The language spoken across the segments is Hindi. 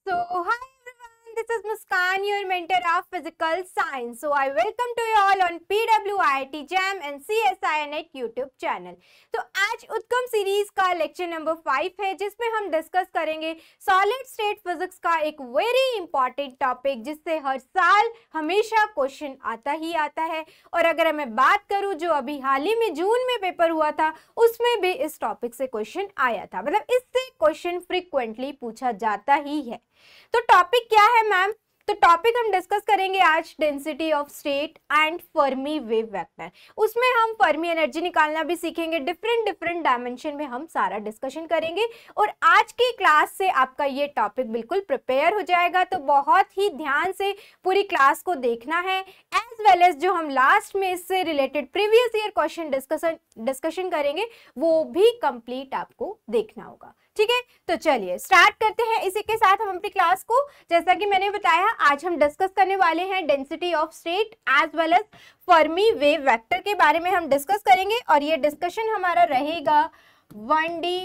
So, hi everyone, this is Muskan, your mentor of physical science. So, I welcome to you all on PWIT JAM and CSINet YouTube channel. तो आज उत्कम सीरीज का लेक्चर नंबर 5 है जिसमें हम डिस्कस करेंगे सॉलिड स्टेट फिजिक्स का एक वेरी इंपॉर्टेंट टॉपिक जिससे हर साल हमेशा क्वेश्चन आता ही आता है। और अगर मैं बात करूं जो अभी हाल ही में जून में पेपर हुआ था उसमें भी इस टॉपिक से क्वेश्चन आया था, मतलब इससे क्वेश्चन फ्रीक्वेंटली पूछा जाता ही है। तो टॉपिक क्या है मैम? तो टॉपिक हम डिस्कस करेंगे आज density of state and Fermi wave vector. उसमें हम फर्मी एनर्जी निकालना भी सीखेंगे, डिफरेंट डायमेंशन में हम सारा डिस्कशन करेंगे। और आज की क्लास से आपका ये टॉपिक बिल्कुल प्रिपेयर हो जाएगा, तो बहुत ही ध्यान से पूरी क्लास को देखना है, एज वेल एज जो हम लास्ट में इससे related previous year question discussion करेंगे वो भी कंप्लीट आपको देखना होगा। ठीक है, तो चलिए स्टार्ट करते हैं। इसी के साथ हम अपनी क्लास को, जैसा कि मैंने बताया, आज हम डिस्कस करने वाले हैं density of state as well as Fermi wave vector के बारे में हम डिस्कस करेंगे। और ये डिस्कशन हमारा रहेगा 1D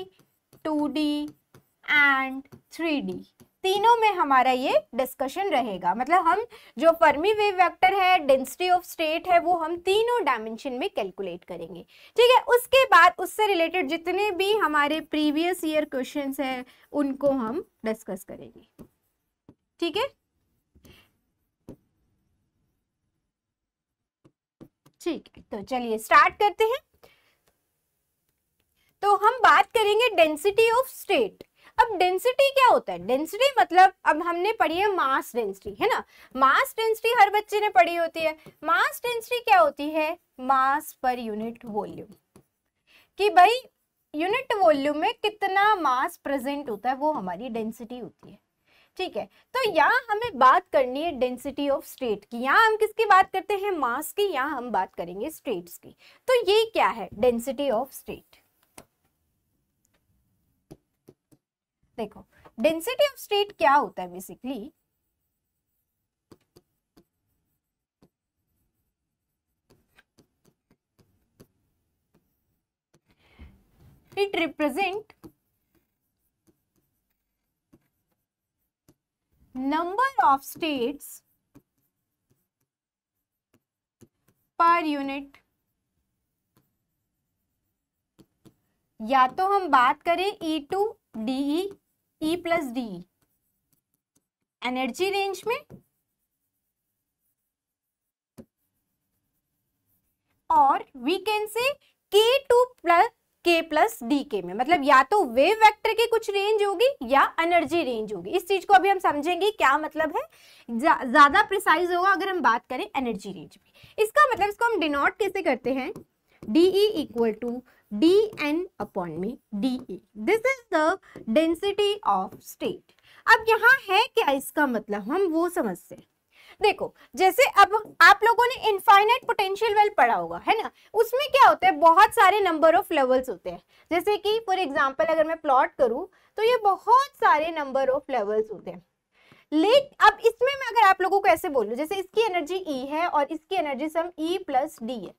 2D एंड 3D तीनों में हमारा ये डिस्कशन रहेगा। मतलब हम जो फर्मी वेव वेक्टर है, डेंसिटी ऑफ स्टेट है, वो हम तीनों डायमेंशन में कैलकुलेट करेंगे। ठीक है, उसके बाद उससे रिलेटेड जितने भी हमारे प्रीवियस ईयर क्वेश्चंस हैं उनको हम डिस्कस करेंगे। ठीक है, ठीक है, तो चलिए स्टार्ट करते हैं। तो हम बात करेंगे डेंसिटी ऑफ स्टेट। अब डेंसिटी क्या होता है? डेंसिटी मतलब अब हमने पढ़ी है मास डेंसिटी, है ना। मास डेंसिटी हर बच्चे ने पढ़ी होती है। मास डेंसिटी क्या होती है? मास पर यूनिट वॉल्यूम, कि भाई यूनिट वॉल्यूम में कितना मास प्रेजेंट होता है वो हमारी डेंसिटी होती है। ठीक है, तो यहाँ हमें बात करनी है डेंसिटी ऑफ स्टेट की। यहाँ हम किसकी बात करते हैं? मास की। यहाँ हम बात करेंगे स्टेट्स की। तो ये क्या है डेंसिटी ऑफ स्टेट? देखो, डेंसिटी ऑफ स्टेट क्या होता है basically? It represent number of states per unit, या तो हम बात करें E2 DE, E plus DE energy range में, और we can say K2 plus K plus DK में। मतलब या तो वेव वेक्टर की कुछ रेंज होगी या एनर्जी रेंज होगी। इस चीज को अभी हम समझेंगे क्या मतलब है, ज्यादा प्रिसाइज होगा अगर हम बात करें एनर्जी रेंज में। इसका मतलब इसको हम डिनोट कैसे करते हैं? DE equal to dN upon में DE। This is the density of state. अब यहाँ है क्या इसका मतलब, हम वो समझते हैं। देखो, जैसे अब आप लोगों ने इनफाइनाइट पोटेंशियल वेल पढ़ा होगा, है ना। उसमें क्या होता है? बहुत सारे नंबर ऑफ लेवल्स होते हैं। जैसे कि फॉर एग्जांपल अगर मैं प्लॉट करूं तो ये बहुत सारे नंबर ऑफ लेवल्स होते हैं। लेकिन अब इसमें मैं अगर आप लोगों को ऐसे बोलूं, जैसे इसकी एनर्जी E है और इसकी एनर्जी सम E प्लस D है,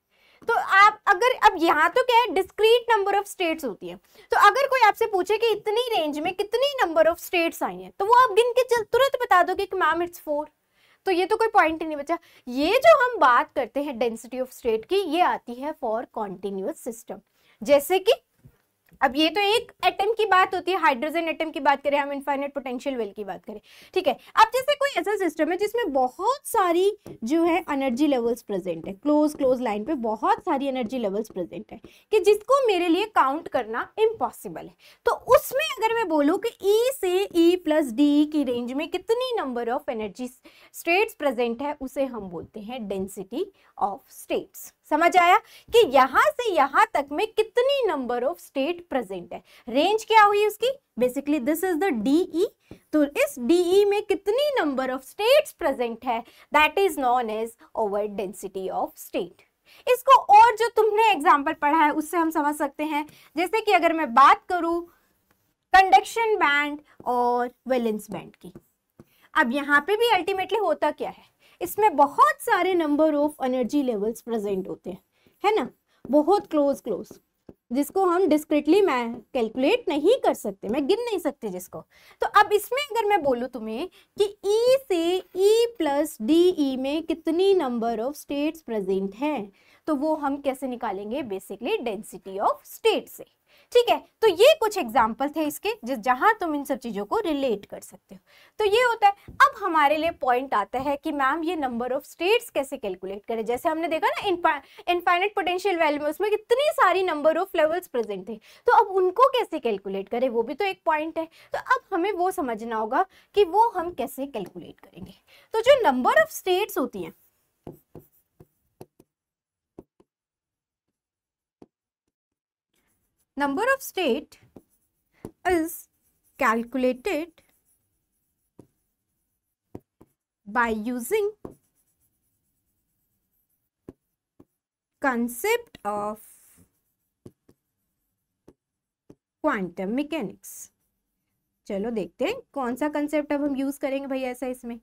तो आप अगर अब यहाँ तो क्या है, डिस्क्रीट नंबर ऑफ स्टेट्स होती है। तो अगर कोई आपसे पूछे कि इतनी रेंज में कितनी नंबर ऑफ स्टेट्स आई हैं, तो वो आप गिन के तुरंत बता दोगे कि मैम इट्स 4। तो ये तो कोई पॉइंट ही नहीं बचा। ये जो हम बात करते हैं डेंसिटी ऑफ स्टेट की, ये आती है फॉर कॉन्टिन्यूअस सिस्टम। जैसे कि अब ये तो एक एटम की बात होती है, हाइड्रोजन एटम की बात करें, हम इनफाइनाइट पोटेंशियल वेल की बात करें। ठीक है, अब जैसे कोई ऐसा सिस्टम है जिसमें बहुत सारी जो है एनर्जी लेवल्स प्रेजेंट है, क्लोज लाइन पे बहुत सारी एनर्जी लेवल्स प्रेजेंट है, कि जिसको मेरे लिए काउंट करना इम्पॉसिबल है। तो उसमें अगर मैं बोलूँ कि E से E प्लस D की रेंज में कितनी number of energy states present है, उसे हम बोलते हैं डेंसिटी ऑफ स्टेट्स। समझ आया कि यहां से यहां तक में कितनी नंबर ऑफ स्टेट प्रेजेंट है। रेंज क्या हुई उसकी? Basically this is the DE। तो इस DE में कितनी नंबर ऑफ स्टेट्स प्रेजेंट है, that is known as over density of state. इसको और जो तुमने एग्जांपल पढ़ा है उससे हम समझ सकते हैं। जैसे कि अगर मैं बात करूं कंडक्शन बैंड और वैलेंस बैंड की, अब यहाँ पे भी अल्टीमेटली होता क्या है, इसमें बहुत सारे number of energy levels present होते हैं, है ना, बहुत क्लोज। जिसको हम डिस्क्रिटली मैं कैलकुलेट नहीं कर सकते, मैं गिन नहीं सकते जिसको। तो अब इसमें अगर मैं बोलूँ तुम्हें कि ई से ई प्लस डी ई में कितनी नंबर ऑफ स्टेट्स प्रेजेंट हैं, तो वो हम कैसे निकालेंगे, बेसिकली डेंसिटी ऑफ स्टेट से। ठीक है, तो ये कुछ एग्जाम्पल थे इसके जहां तुम इन सब चीजों को रिलेट कर सकते हो। तो ये होता है। अब हमारे लिए पॉइंट आता है कि मैम ये नंबर ऑफ स्टेट्स कैसे कैलकुलेट करें। जैसे हमने देखा ना इनफाइनाइट पोटेंशियल वेल में, उसमें कितनी सारी नंबर ऑफ लेवल्स प्रेजेंट थे, तो अब उनको कैसे कैलकुलेट करें, वो भी तो एक पॉइंट है। तो अब हमें वो समझना होगा कि वो हम कैसे कैलकुलेट करेंगे। तो जो नंबर ऑफ स्टेट्स होती हैं, number of state is calculated by using concept of quantum mechanics। चलो देखते हैं कौन सा कंसेप्ट अब हम यूज करेंगे भैया ऐसा इसमें।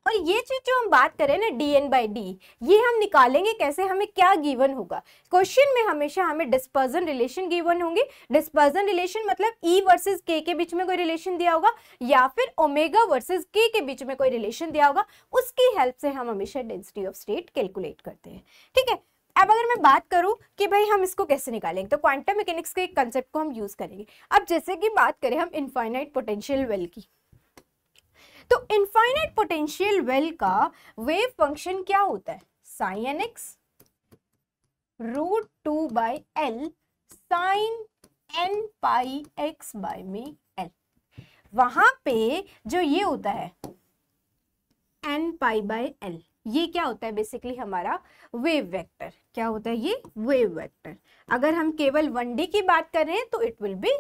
और ये चीज जो हम बात करें ना dn बाई डी, ये हम निकालेंगे कैसे, हमें क्या गिवन होगा। क्वेश्चन में हमेशा हमें डिस्पर्जन रिलेशन गिवन होंगे। डिस्पर्जन रिलेशन मतलब E वर्सेस K के बीच में कोई रिलेशन दिया होगा, या फिर ओमेगा वर्सेस K के बीच में कोई रिलेशन दिया होगा। उसकी हेल्प से हम हमेशा डेंसिटी ऑफ स्टेट कैलकुलेट करते हैं। ठीक है, अब अगर मैं बात करूं कि भाई हम इसको कैसे निकालेंगे, तो क्वांटम मैकेनिक्स के कंसेप्ट को हम यूज करेंगे। अब जैसे कि बात करें हम इनफाइनाइट पोटेंशियल वेल की, तो इनफाइनाइट पोटेंशियल वेल का वेव फंक्शन क्या होता है, sine nx √2/L sine n pi x by में L। वहां पे जो ये होता है n पाई बाय L, ये क्या होता है, बेसिकली हमारा वेव वेक्टर। क्या होता है ये, वेव वेक्टर। अगर हम केवल 1D की बात कर रहे हैं तो it will be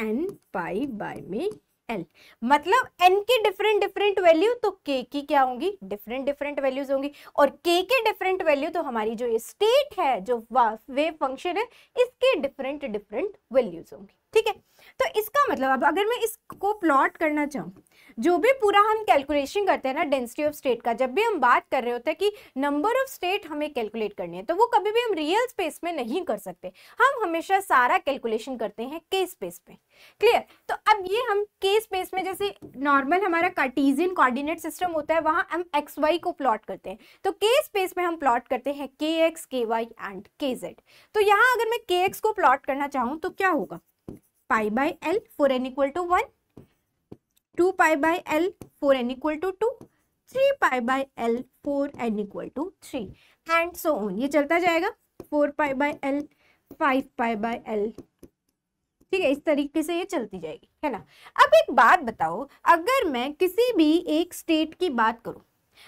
n pi by में L। मतलब n की डिफरेंट वैल्यू, तो k की क्या होंगी, डिफरेंट वैल्यूज होंगी। और k के डिफरेंट वैल्यू तो हमारी जो ये स्टेट है, जो वेव फंक्शन है, इसके डिफरेंट वैल्यूज होंगी। ठीक है, तो इसका मतलब अब अगर मैं इसको प्लॉट करना चाहूँ, जो भी पूरा हम कैलकुलेशन करते हैं ना डेंसिटी ऑफ स्टेट का, जब भी हम बात कर रहे होते हैं कि नंबर ऑफ स्टेट हमें कैलकुलेट करनी है, तो वो कभी भी हम रियल स्पेस में नहीं कर सकते। हम हमेशा सारा कैलकुलेशन करते हैं के स्पेस पे। क्लियर। तो अब ये हम के स्पेस में, जैसे नॉर्मल हमारा कार्टेशियन कोऑर्डिनेट सिस्टम होता है, वहां हम एक्स वाई को प्लॉट करते हैं, तो के स्पेस में हम प्लॉट करते हैं के एक्स, के वाई एंड के जेड। तो यहाँ अगर मैं के एक्स को प्लॉट करना चाहूँ तो क्या होगा, pi by L for n equal to 1, 2 pi by L for n equal to 2, 3 pi by L for n equal to 3 and so on. ये चलता जाएगा, 4 pi by L, 5 pi by L. ठीक है, इस तरीके से ये चलती जाएगी, है ना। अब एक बात बताओ, अगर मैं किसी भी एक स्टेट की बात करूं,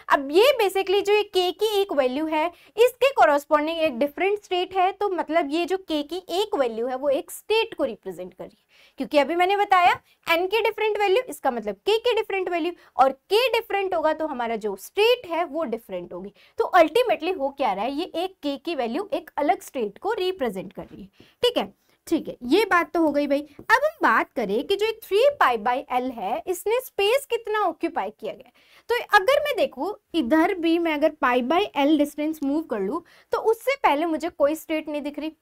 अब ये बेसिकली जो के की एक वैल्यू है, इसके कोरोस्पोंडिंग एक डिफरेंट स्टेट है, तो मतलब ये जो के की एक वैल्यू है वो एक स्टेट को रिप्रेजेंट कर रही है। क्योंकि अभी मैंने बताया n के डिफरेंट वैल्यू, इसका मतलब k के डिफरेंट वैल्यू, और k डिफरेंट होगा तो हमारा जो स्टेट है वो डिफरेंट होगी। तो अल्टीमेटली हो क्या रहा है, ये एक k की वैल्यू एक अलग स्टेट को रिप्रेजेंट कर रही है। ठीक है, ये बात तो हो गई भाई। अब हम बात करें कि जो एक 3 पाई बाई एल है, इसने स्पेस कितना ऑक्यूपाई किया गया। तो अगर मैं देखूं, इधर भी मैं अगर पाई बाई एल डिस्टेंस मूव कर लूं, तो उससे पहले मुझे कोई स्टेट नहीं दिख रही।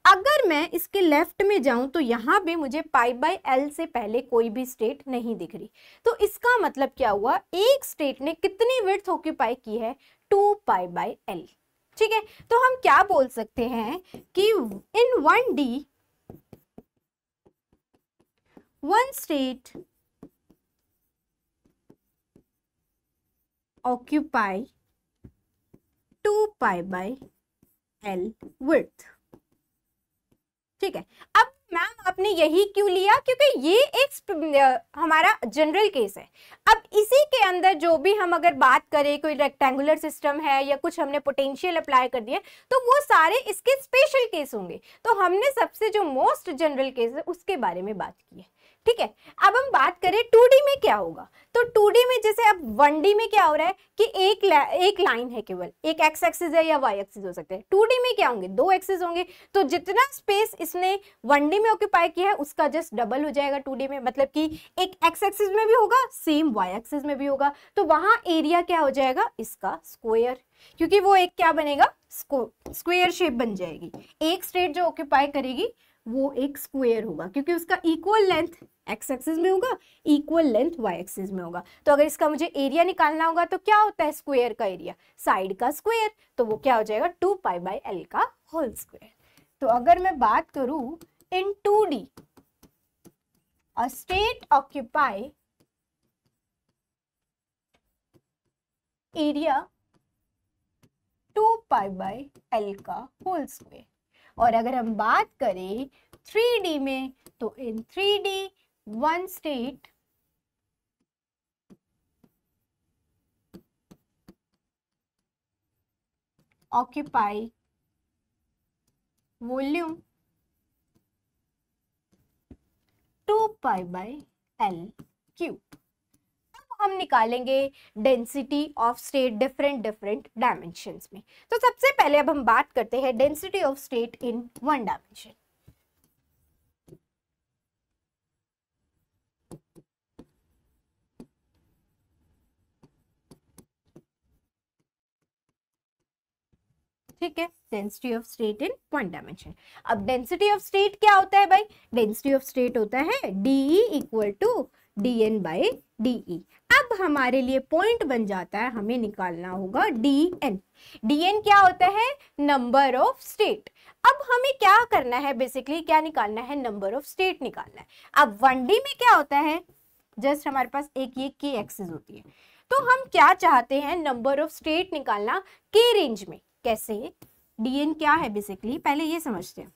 अगर मैं इसके लेफ्ट में जाऊं तो यहां भी मुझे पाई बाई एल से पहले कोई भी स्टेट नहीं दिख रही। तो इसका मतलब क्या हुआ, एक स्टेट ने कितनी विड्थ ऑक्यूपाई की है, 2 पाई बाई एल। ठीक है, तो हम क्या बोल सकते हैं कि इन 1D one state occupy 2 pi by L width। ठीक है, अब मैम आपने यही क्यों लिया, क्योंकि ये एक हमारा जनरल केस है। अब इसी के अंदर जो भी हम अगर बात करें, कोई रेक्टेंगुलर सिस्टम है या कुछ हमने पोटेंशियल अप्लाई कर दिया, तो वो सारे इसके स्पेशल केस होंगे। तो हमने सबसे जो मोस्ट जनरल केस है उसके बारे में बात की है। ठीक है। अब हम बात करें 2D में क्या होगा, तो 2D में जैसे अब 1D में क्या हो रहा है कि एक लाइन है, केवल एक एक्स एक्सिस है या वाई एक्सिस हो सकते हैं। 2D में क्या होंगे, 2 एक्सिस होंगे, तो जितना स्पेस इसने 1D में ऑक्यूपाई किया है उसका जस्ट डबल हो जाएगा 2D में, मतलब कि एक एक्स एक्सिस में भी होगा, सेम वाई एक्सिस में भी होगा, तो वहां एरिया क्या हो जाएगा, इसका स्क्वायर, क्योंकि वो एक क्या बनेगा, स्क्वायर शेप बन जाएगी। एक स्टेट जो ऑक्यूपाई करेगी वो एक स्क्वायर होगा, क्योंकि उसका इक्वल लेंथ एक्स एक्सिस में होगा, इक्वल लेंथ वाई एक्सिस में होगा। तो अगर इसका मुझे एरिया निकालना होगा तो क्या होता है स्क्वायर का एरिया, साइड का स्क्वायर, तो वो क्या हो जाएगा 2π/L का होल स्क्वायर। तो अगर मैं बात करूं इन 2D a state occupy area 2π/L का होल स्क्वायर, और अगर हम बात करें 3D में तो इन 3D one state occupy volume 2π/L cube. अब हम निकालेंगे density of state different dimensions में। तो सबसे पहले अब हम बात करते हैं density of state in 1 dimension. ठीक है, density of state in 1 dimension. अब डेंसिटी ऑफ स्टेट क्या होता है भाई, डेंसिटी ऑफ स्टेट होता है DE इक्वल टू dN/dE। अब हमारे लिए पॉइंट बन जाता है, हमें निकालना होगा DN। DN क्या होता है, नंबर ऑफ स्टेट। अब हमें क्या करना है, बेसिकली क्या निकालना है, नंबर ऑफ स्टेट निकालना है। अब 1D में क्या होता है, जस्ट हमारे पास एक ये K एक्सिस होती है, तो हम क्या चाहते हैं, नंबर ऑफ स्टेट निकालना K रेंज में। कैसे, DN क्या है बेसिकली, पहले ये समझते हैं।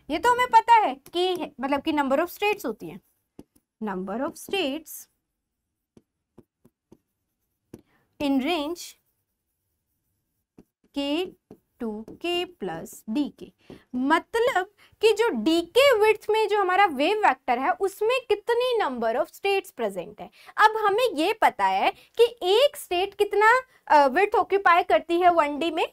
ये तो हमें पता है कि मतलब कि नंबर ऑफ स्टेट्स होती है, number of states in range K to K plus DK, मतलब कि जो DK विड्थ में जो हमारा वेव वेक्टर है उसमें कितनी नंबर ऑफ स्टेट्स प्रेजेंट है। अब हमें ये पता है कि एक स्टेट कितना विड्थ ऑक्यूपाई करती है 1D में,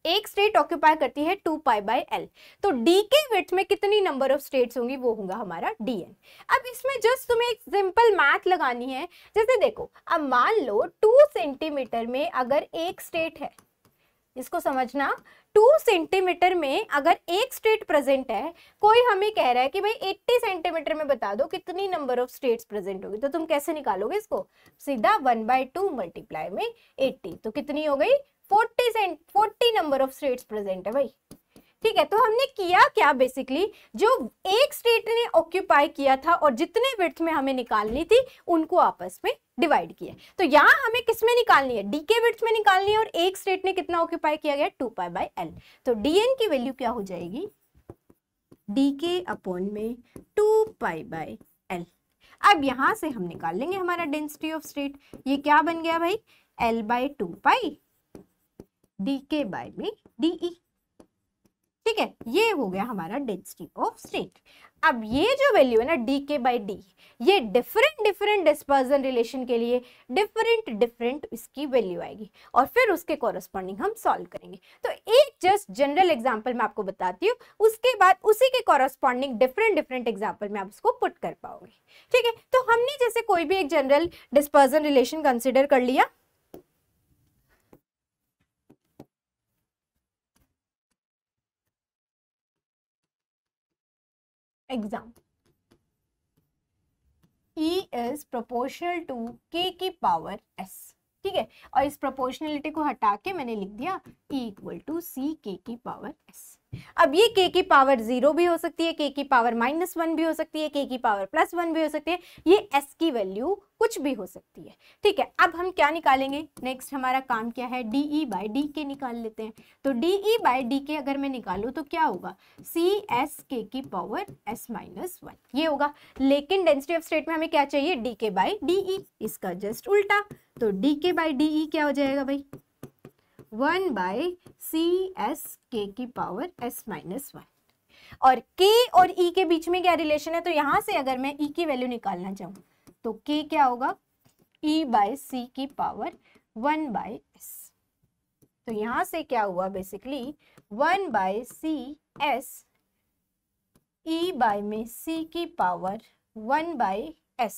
एक स्टेट ऑक्यूपाई करती है 2π/L, तो DK विड्थ में कितनी नंबर ऑफ स्टेट्स होंगी, वो होगा हमारा DN। अब इसमें जस्ट तुम्हें एक सिंपल मैथ लगानी है। जैसे देखो, अब मान लो 2 सेंटीमीटर में अगर एक स्टेट है, इसको समझना, 2 सेंटीमीटर में अगर एक स्टेट प्रेजेंट है, कोई हमें कह रहा है कि भाई 80 सेंटीमीटर में बता दो कितनी नंबर ऑफ स्टेट्स प्रेजेंट होगी, तो तुम कैसे निकालोगे इसको, सीधा 1/2 मल्टीप्लाई में 80, तो कितनी हो गई 40 नंबर ऑफ स्टेट्स प्रेजेंट है भाई। ठीक है, तो हमने किया क्या, बेसिकली जो एक स्टेट ने ऑक्यूपाई किया था और जितने विड्थ में हमें निकालनी थी उनको आपस में डिवाइड किया। तो यहाँ हमें किस में निकालनी है, DK विड्थ में निकालनी है, और एक स्टेट ने कितना ऑक्यूपाई किया गया 2π/L, तो DN की वैल्यू क्या हो जाएगी, DK अपॉन में 2π/L। अब यहां से हम निकाल लेंगे हमारा डेंसिटी ऑफ स्टेट, ये क्या बन गया भाई, L/2π DK/DE। ठीक है, ये हो गया हमारा डेंसिटी ऑफ स्टेट। अब ये जो वैल्यू है ना DK/DE, ये डिफरेंट डिस्पर्जन रिलेशन के लिए डिफरेंट इसकी वैल्यू आएगी, और फिर उसके कॉरस्पॉन्डिंग हम सॉल्व करेंगे। तो एक जस्ट जनरल एग्जांपल मैं आपको बताती हूँ, उसके बाद उसी के कॉरस्पॉन्डिंग डिफरेंट एग्जांपल में आप उसको पुट कर पाओगे। ठीक है, तो हमने जैसे कोई भी एक जनरल डिस्पर्जन रिलेशन कंसिडर कर लिया, example E is proportional to K की पावर S। ठीक है, और इस प्रोपोर्शनलिटी को हटा के मैंने लिख दिया E equal to C K की पावर S। अब ये K की पावर 0 भी हो सकती है, K की पावर -1 भी हो सकती है, K की पावर +1 भी हो सकती है, ये S की वैल्यू कुछ भी हो सकती है। ठीक है, अब हम क्या निकालेंगे, नेक्स्ट हमारा काम क्या है, DE/DK निकाल लेते हैं। तो DE/DK अगर मैं निकालूं तो क्या होगा, CS K की पावर S-1 ये होगा। लेकिन डेंसिटी ऑफ स्टेट में हमें क्या चाहिए, DK/DE, इसका जस्ट उल्टा, तो DK/DE क्या हो जाएगा भाई, 1/CS K की पावर S-1। और k और e के बीच में क्या रिलेशन है, तो यहां से अगर मैं e की वैल्यू निकालना चाहूँ तो k क्या होगा, e बाय c की पावर 1 बाय s। तो यहां से क्या हुआ basically 1 by C S e by में c की power 1 by s,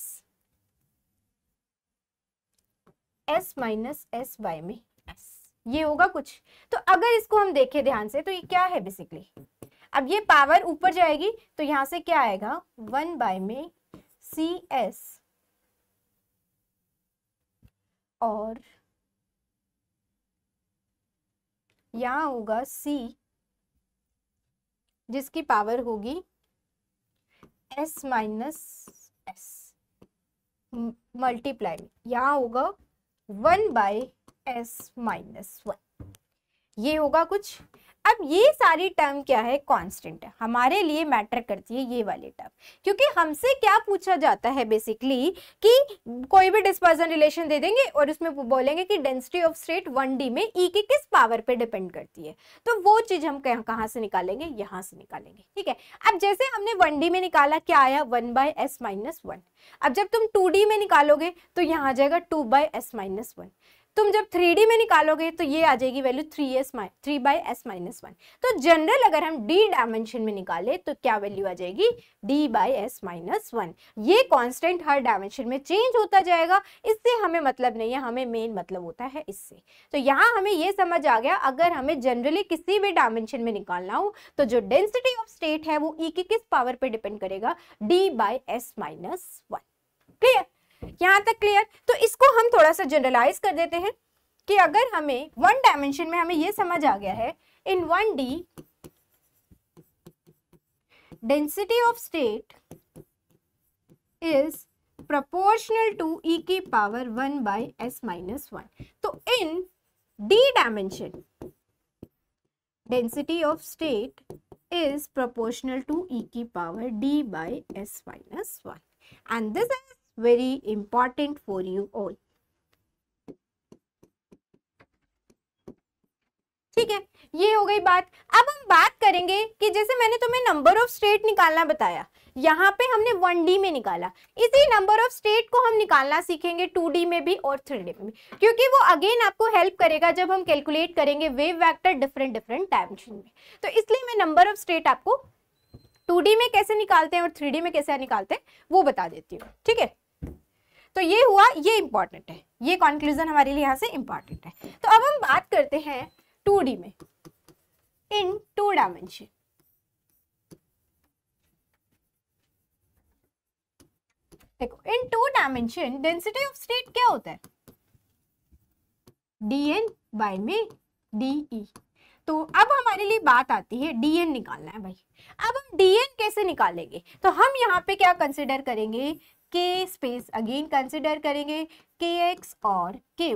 s minus s by में s, ये होगा कुछ। तो अगर इसको हम देखें ध्यान से तो ये क्या है बेसिकली, अब ये पावर ऊपर जाएगी तो यहां से क्या आएगा 1 बाय में सी एस और यहां होगा c जिसकी पावर होगी s माइनस s मल्टीप्लाई में यहां होगा 1 बाय s माइनस 1, ये होगा कुछ। अब ये सारी टर्म क्या है, कांस्टेंट है, हमारे लिए मैटर करती है ये वाली टर्म, क्योंकि हमसे क्या पूछा जाता है बेसिकली कि कोई भी डिस्पर्जन रिलेशन दे देंगे और उसमें बोलेंगे कि डेंसिटी ऑफ स्टेट 1D में E की किस पावर पे डिपेंड करती है, तो वो चीज हम कहाँ से निकालेंगे, यहाँ से निकालेंगे। ठीक है, अब जैसे हमने 1D में निकाला क्या आया 1 बाय s माइनस 1, अब जब तुम 2D में निकालोगे तो यहाँ आ जाएगा 2 बाय s माइनस 1, तुम जब 3D में निकालोगे तो ये आ जाएगी वैल्यू 3 बाय s माइनस 1। तो जनरल अगर हम d डायमेंशन में निकाले तो क्या वैल्यू आ जाएगी d बाय s माइनस 1। ये कांस्टेंट हर डायमेंशन में चेंज होता जाएगा, इससे हमें मतलब नहीं है, हमें मेन मतलब होता है इससे। तो यहाँ हमें ये समझ आ गया, अगर हमें जनरली किसी भी डायमेंशन में निकालना हो तो जो डेंसिटी ऑफ स्टेट है वो E की किस पावर पे डिपेंड करेगा, d by s minus 1। Clear, यहां तक क्लियर। तो इसको हम थोड़ा सा जनरलाइज कर देते हैं कि अगर हमें वन डायमेंशन में हमें ये समझ आ गया है in 1D density of state is proportional to E की पावर 1 बाय s माइनस 1, तो in D dimension density of state is proportional to E की power d by s minus 1 and this is very important for you all। ठीक है, ये हो गई बात। अब हम बात करेंगे कि जैसे मैंने तुम्हें नंबर ऑफ स्टेट निकालना बताया, यहाँ पे हमने 1D में निकाला, इसी नंबर ऑफ स्टेट को हम निकालना सीखेंगे 2D में भी और 3D में भी, क्योंकि वो अगेन आपको हेल्प करेगा जब हम कैलकुलेट करेंगे वेव वेक्टर डिफरेंट डायमेंशन में। तो इसलिए मैं नंबर ऑफ स्टेट आपको 2D में कैसे निकालते हैं और 3D में कैसे निकालते हैं वो बता देती हूँ। ठीक है, तो ये हुआ, ये इंपॉर्टेंट है, ये कंक्लूजन हमारे लिए यहाँ से इंपॉर्टेंट है। तो अब हम बात करते हैं 2D में इन 2 डायमेंशन। देखो इन 2 डायमेंशन डेंसिटी ऑफ स्टेट क्या होता है, dn बाय में de। तो अब हमारे लिए बात आती है dn निकालना है भाई। अब हम dn कैसे निकालेंगे, तो हम यहाँ पे क्या कंसिडर करेंगे, k स्पेस अगेन कंसिडर करेंगे, kx और ky।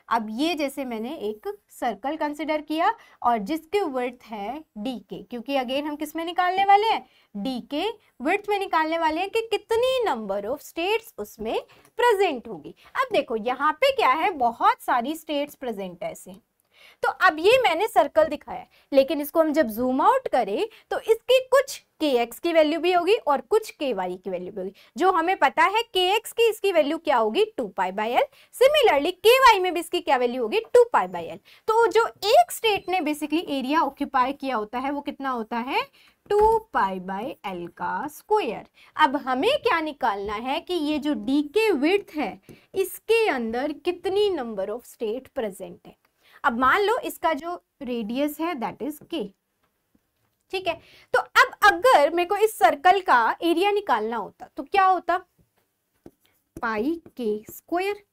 अब ये जैसे मैंने एक सर्कल कंसिडर किया और जिसके विड्थ है dk, क्योंकि अगेन हम किस में निकालने वाले हैं, dk विड्थ में निकालने वाले हैं कि कितनी नंबर ऑफ स्टेट्स उसमें प्रेजेंट होगी। अब देखो यहाँ पे क्या है, बहुत सारी स्टेट्स प्रेजेंट है ऐसे। तो अब ये मैंने सर्कल दिखाया, लेकिन इसको हम जब जूम आउट करें तो इसकी कुछ kx की वैल्यू भी होगी और कुछ ky की वैल्यू भी होगी। जो हमें पता है kx की इसकी वैल्यू क्या होगी 2 pi by l, similarly ky में भी इसकी क्या वैल्यू होगी 2 पाई बाई l। तो जो एक स्टेट ने बेसिकली एरिया ऑक्यूपाई किया होता है वो कितना होता है 2 पाई बाई l का स्क्वायर। अब हमें क्या निकालना है कि ये जो dk विड्थ है इसके अंदर कितनी नंबर ऑफ स्टेट प्रेजेंट है। अब मान लो इसका जो रेडियस है दैट इज k। ठीक है, तो अब अगर मेरे को इस सर्कल का एरिया निकालना होता तो क्या होता, पाई k स्क्वायर।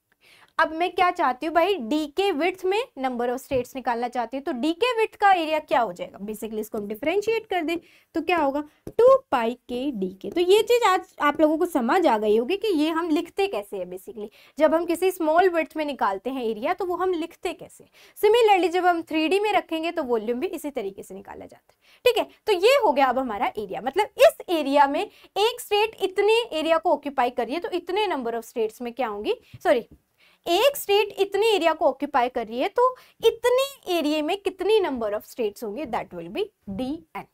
अब मैं क्या चाहती हूँ भाई, dk विड्थ में नंबर ऑफ स्टेट्स निकालना चाहती हूँ, तो dk विड्थ का एरिया क्या हो जाएगा, बेसिकली इसको हम डिफरेंशिएट कर दें तो क्या होगा 2 पाई k dk। तो ये चीज आज आप लोगों को समझ आ गई होगी कि ये हम लिखते कैसे है। बेसिकली जब हम किसी स्मॉल विड्थ में निकालते हैं एरिया तो वो हम लिखते कैसे। सिमिलरली जब हम 3D में रखेंगे तो वॉल्यूम भी इसी तरीके से निकाला जाता है। ठीक है, तो ये हो गया अब हमारा एरिया, मतलब इस एरिया में एक स्टेट इतने एरिया को ऑक्यूपाई कर रही है तो इतने नंबर ऑफ स्टेट्स में क्या होंगी, सॉरी एक स्टेट इतने एरिया को ऑक्यूपाई कर रही है तो इतने एरिया में कितनी नंबर ऑफ स्टेट्स होंगे, दैट विल बी dn।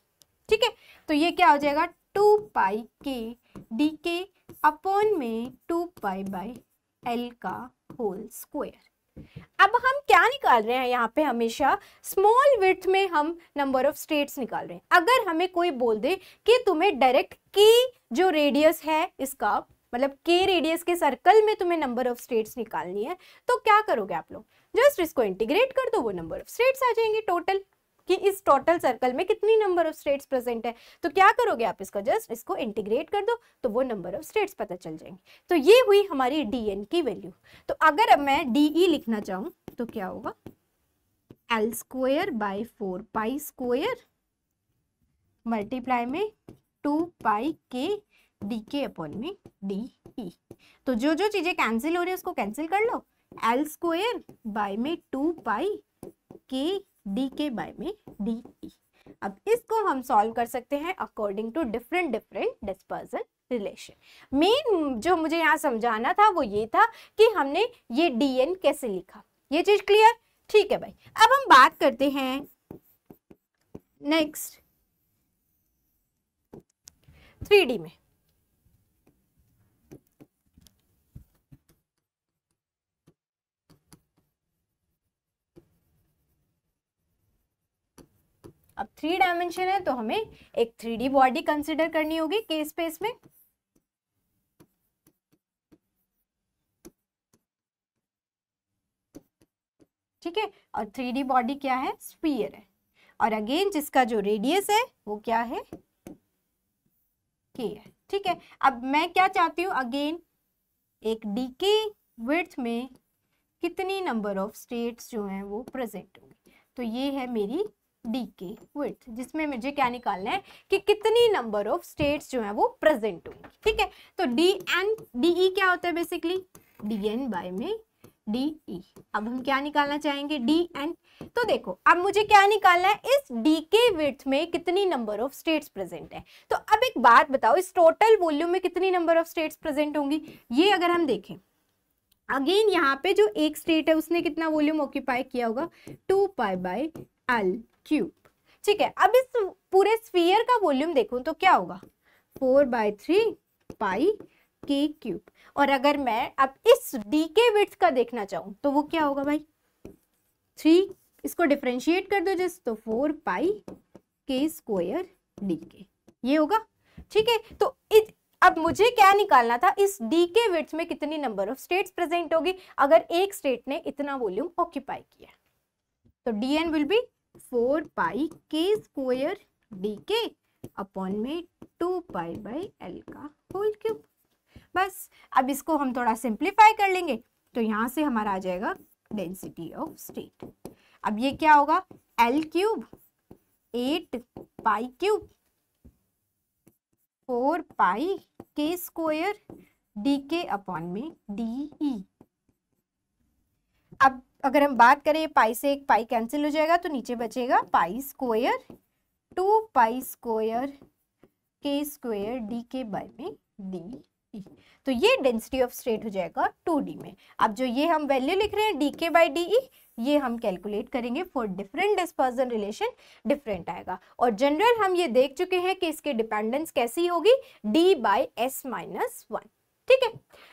ठीक है, तो ये क्या हो जाएगा 2 पाई के डी के अपॉन में 2 पाई बाई एल का होल स्क्वायर। अब हम क्या निकाल रहे हैं यहाँ पे, हमेशा स्मॉल विड्थ में हम नंबर ऑफ स्टेट्स निकाल रहे हैं। अगर हमें कोई बोल दे कि तुम्हें डायरेक्ट की जो रेडियस है इसका, मतलब के रेडियस के सर्कल में तुम्हें नंबर ऑफ स्टेट्स निकालनी है, तो क्या करोगे आप लोग, जस्ट इसको इंटीग्रेट कर दो, वो नंबर ऑफ स्टेट्स आ जाएंगे टोटल, कि इस टोटल सर्कल में कितनी नंबर ऑफ स्टेट्स प्रेजेंट है। तो क्या करोगे आप, इसका जस्ट इसको इंटीग्रेट कर दो तो वो नंबर ऑफ स्टेट्स पता चल जाएंगे। तो ये हुई हमारी dn की वैल्यू। तो अगर अब मैं de लिखना चाहूँ तो क्या होगा, L square by 4 pi square multiply में 2 पाई के डी के अपॉन में डी ई। तो जो जो चीजें कैंसिल हो रही है उसको कैंसिल कर लो, एल स्क्वायर बाय में 2 पाई के डी के बाय में डी ई। अब इसको हम सॉल्व कर सकते हैं according to different dispersion relation. Main जो मुझे यहाँ समझाना था वो ये था कि हमने ये dn कैसे लिखा, ये चीज क्लियर, ठीक है भाई। अब हम बात करते हैं नेक्स्ट 3D में। अब 3 डायमेंशन है तो हमें एक 3D बॉडी कंसिडर करनी होगी के स्पेस में। ठीक है, और 3D बॉडी क्या है, स्फीयर है, और अगेन जिसका जो रेडियस है वो क्या है, के है। ठीक है, अब मैं क्या चाहती हूँ, अगेन एक डी के विड्थ में कितनी नंबर ऑफ स्टेट्स जो हैं वो प्रेजेंट होंगी। तो ये है मेरी डी के विड्थ, जिसमें मुझे क्या निकालना है कि कितनी नंबर ऑफ स्टेट्स जो है वो प्रेजेंट होंगी। ठीक है, तो डी एन डी ई क्या होता है, बेसिकली डी एन बाय में डी ई। अब हम क्या निकालना चाहेंगे, डी एन। तो देखो अब मुझे क्या निकालना है, इस डी के विड्थ में कितनी नंबर ऑफ स्टेट्स प्रेजेंट है। तो अब एक बात बताओ, इस टोटल वॉल्यूम में कितनी नंबर ऑफ स्टेट्स प्रेजेंट होंगी। ये अगर हम देखें अगेन, यहाँ पे जो एक स्टेट है उसने कितना वॉल्यूम ऑक्यूपाई किया होगा, 2 पाई बाय एल क्यूब। ठीक है, अब इस पूरे स्फीयर का वॉल्यूम देखूं तो क्या होगा, 4/3 पाई के क्यूब। और अगर मैं अब इस डी के विड्थ का देखना चाहूं तो वो क्या होगा भाई, 3, इसको डिफरेंशिएट कर दो जिस, तो 4 पाई के स्क्वायर डी के, ये होगा। ठीक है, तो अब मुझे क्या निकालना था, इस डी के विड्थ में कितनी नंबर ऑफ स्टेट्स प्रेजेंट होगी अगर एक स्टेट ने इतना वॉल्यूम ऑक्यूपाई किया। तो dn विल बी 4 पाई के स्क्वायर डी के अपॉन में 2 पाई बाई एल का होल क्यूब। बस अब इसको हम थोड़ा सिंप्लीफाई कर लेंगे तो यहां से हमारा आ जाएगा डेंसिटी ऑफ स्टेट। अब ये क्या होगा, एल क्यूब 8 पाई क्यूब 4 पाई के स्क्वायर डी के अपॉन में डी ई। अब अगर हम बात करें, पाई से एक पाई कैंसिल हो जाएगा तो नीचे बचेगा पाई स्क्वायर 2 पाई स्क्वायर के स्क्वायर डी के बाय में डी ई। तो ये डेंसिटी ऑफ स्टेट हो जाएगा 2D में। अब जो ये हम वैल्यू लिख रहे हैं डी के बाई डी ई, ये हम कैलकुलेट करेंगे for different dispersion relation, different आएगा। और जनरल हम ये देख चुके हैं कि इसके डिपेंडेंस कैसी होगी, d बाई s माइनस 1। ठीक है,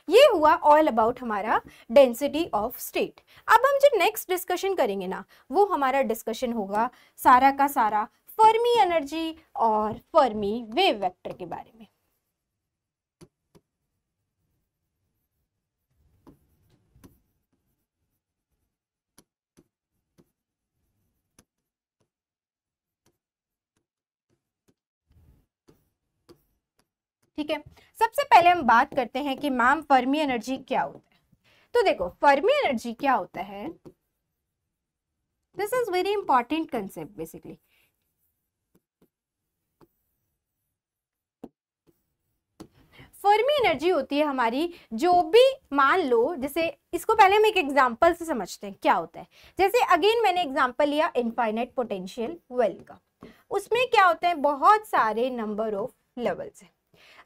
ये हुआ ऑल अबाउट हमारा डेंसिटी ऑफ स्टेट। अब हम जो नेक्स्ट डिस्कशन करेंगे ना, वो हमारा डिस्कशन होगा सारा का सारा फर्मी एनर्जी और फर्मी वेव वेक्टर के बारे में। ठीक है, सबसे पहले हम बात करते हैं कि मैम फर्मी एनर्जी क्या होता है। तो देखो फर्मी एनर्जी क्या होता है, this is very important concept basically. Fermi energy होती है हमारी, जो भी मान लो, जैसे इसको पहले हम एक एग्जांपल से समझते हैं क्या होता है। जैसे अगेन मैंने एग्जांपल लिया इनफाइनाइट पोटेंशियल वेल का, उसमें क्या होते हैं, बहुत सारे नंबर ऑफ लेवल्स है।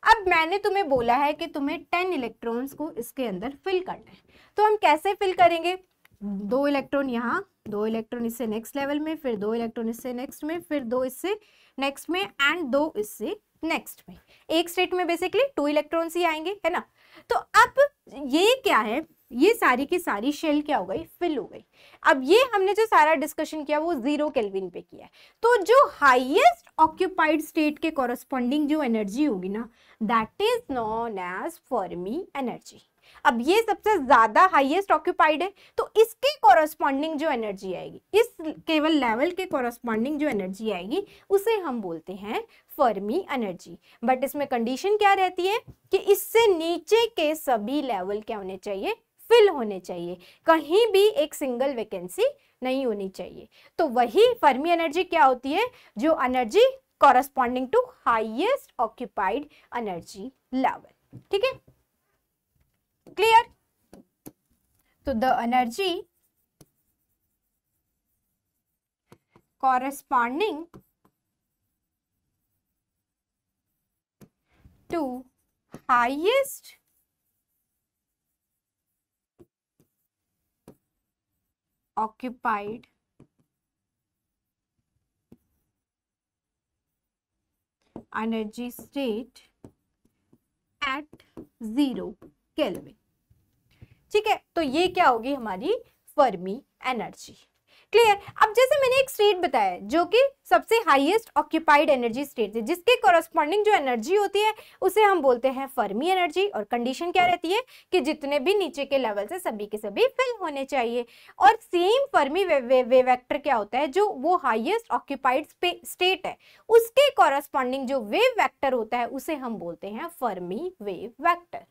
अब मैंने तुम्हें बोला है कि तुम्हें 10 इलेक्ट्रॉन्स को इसके अंदर फिल करना है, तो हम कैसे फिल करेंगे, 2 इलेक्ट्रॉन यहाँ, 2 इलेक्ट्रॉन इससे नेक्स्ट लेवल में, फिर 2 इलेक्ट्रॉन इससे नेक्स्ट में, फिर 2 इससे नेक्स्ट में एंड 2 इससे नेक्स्ट में। एक स्टेट में बेसिकली 2 इलेक्ट्रॉन्स ही आएंगे, है ना। तो अब ये क्या है, ये सारी की सारी शेल क्या हो गई, फिल हो गई। अब ये हमने जो सारा डिस्कशन किया वो 0 केल्विन पे किया है। तो जो हाईएस्ट ऑक्यूपाइड स्टेट के कॉरस्पॉन्डिंग जो एनर्जी होगी ना, that is known as Fermi energy. अब ये सबसे ज्यादा हाईएस्ट ऑक्यूपाइड है, तो इसके कॉरस्पॉन्डिंग जो एनर्जी आएगी, इस केवल लेवल के कॉरस्पॉन्डिंग जो एनर्जी आएगी, उसे हम बोलते हैं फर्मी एनर्जी। बट इसमें कंडीशन क्या रहती है कि इससे नीचे के सभी लेवल क्या होने चाहिए, फिल होने चाहिए, कहीं भी एक सिंगल वैकेंसी नहीं होनी चाहिए। तो वही फर्मी एनर्जी क्या होती है, जो energy corresponding to highest occupied energy level. ठीक है, क्लियर। तो the energy corresponding to highest occupied energy state at 0 kelvin. ठीक है, तो ये क्या होगी हमारी फर्मी एनर्जी। क्लियर। अब जैसे मैंने एक स्टेट बताया जो कि सबसे हाईएस्ट ऑक्यूपाइड एनर्जी स्टेट है, जिसके कॉरस्पॉन्डिंग जो एनर्जी होती है उसे हम बोलते हैं फर्मी एनर्जी। और कंडीशन क्या रहती है कि जितने भी नीचे के लेवल से सभी के सभी फिल होने चाहिए। और सेम फर्मी वेव वेक्टर क्या होता है, जो वो हाईएस्ट ऑक्यूपाइड स्टेट है उसके कॉरस्पॉन्डिंग जो वेव वेक्टर होता है उसे हम बोलते हैं फर्मी वेव वेक्टर।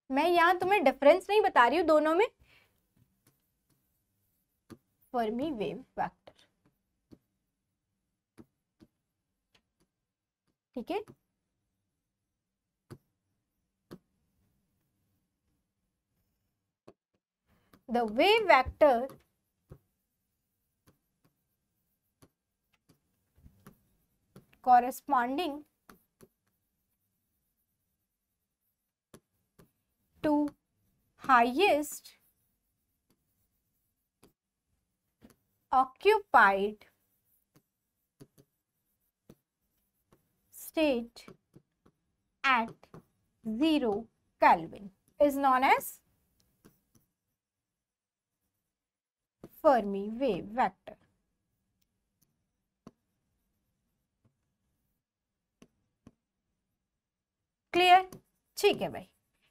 मैं यहां तुम्हें डिफरेंस नहीं बता रही हूं दोनों में, फर्मी वेव वेक्टर। ठीक है, the wave vector corresponding to highest occupied state at 0 Kelvin is known as Fermi wave vector. Clear. ठीक है भाई,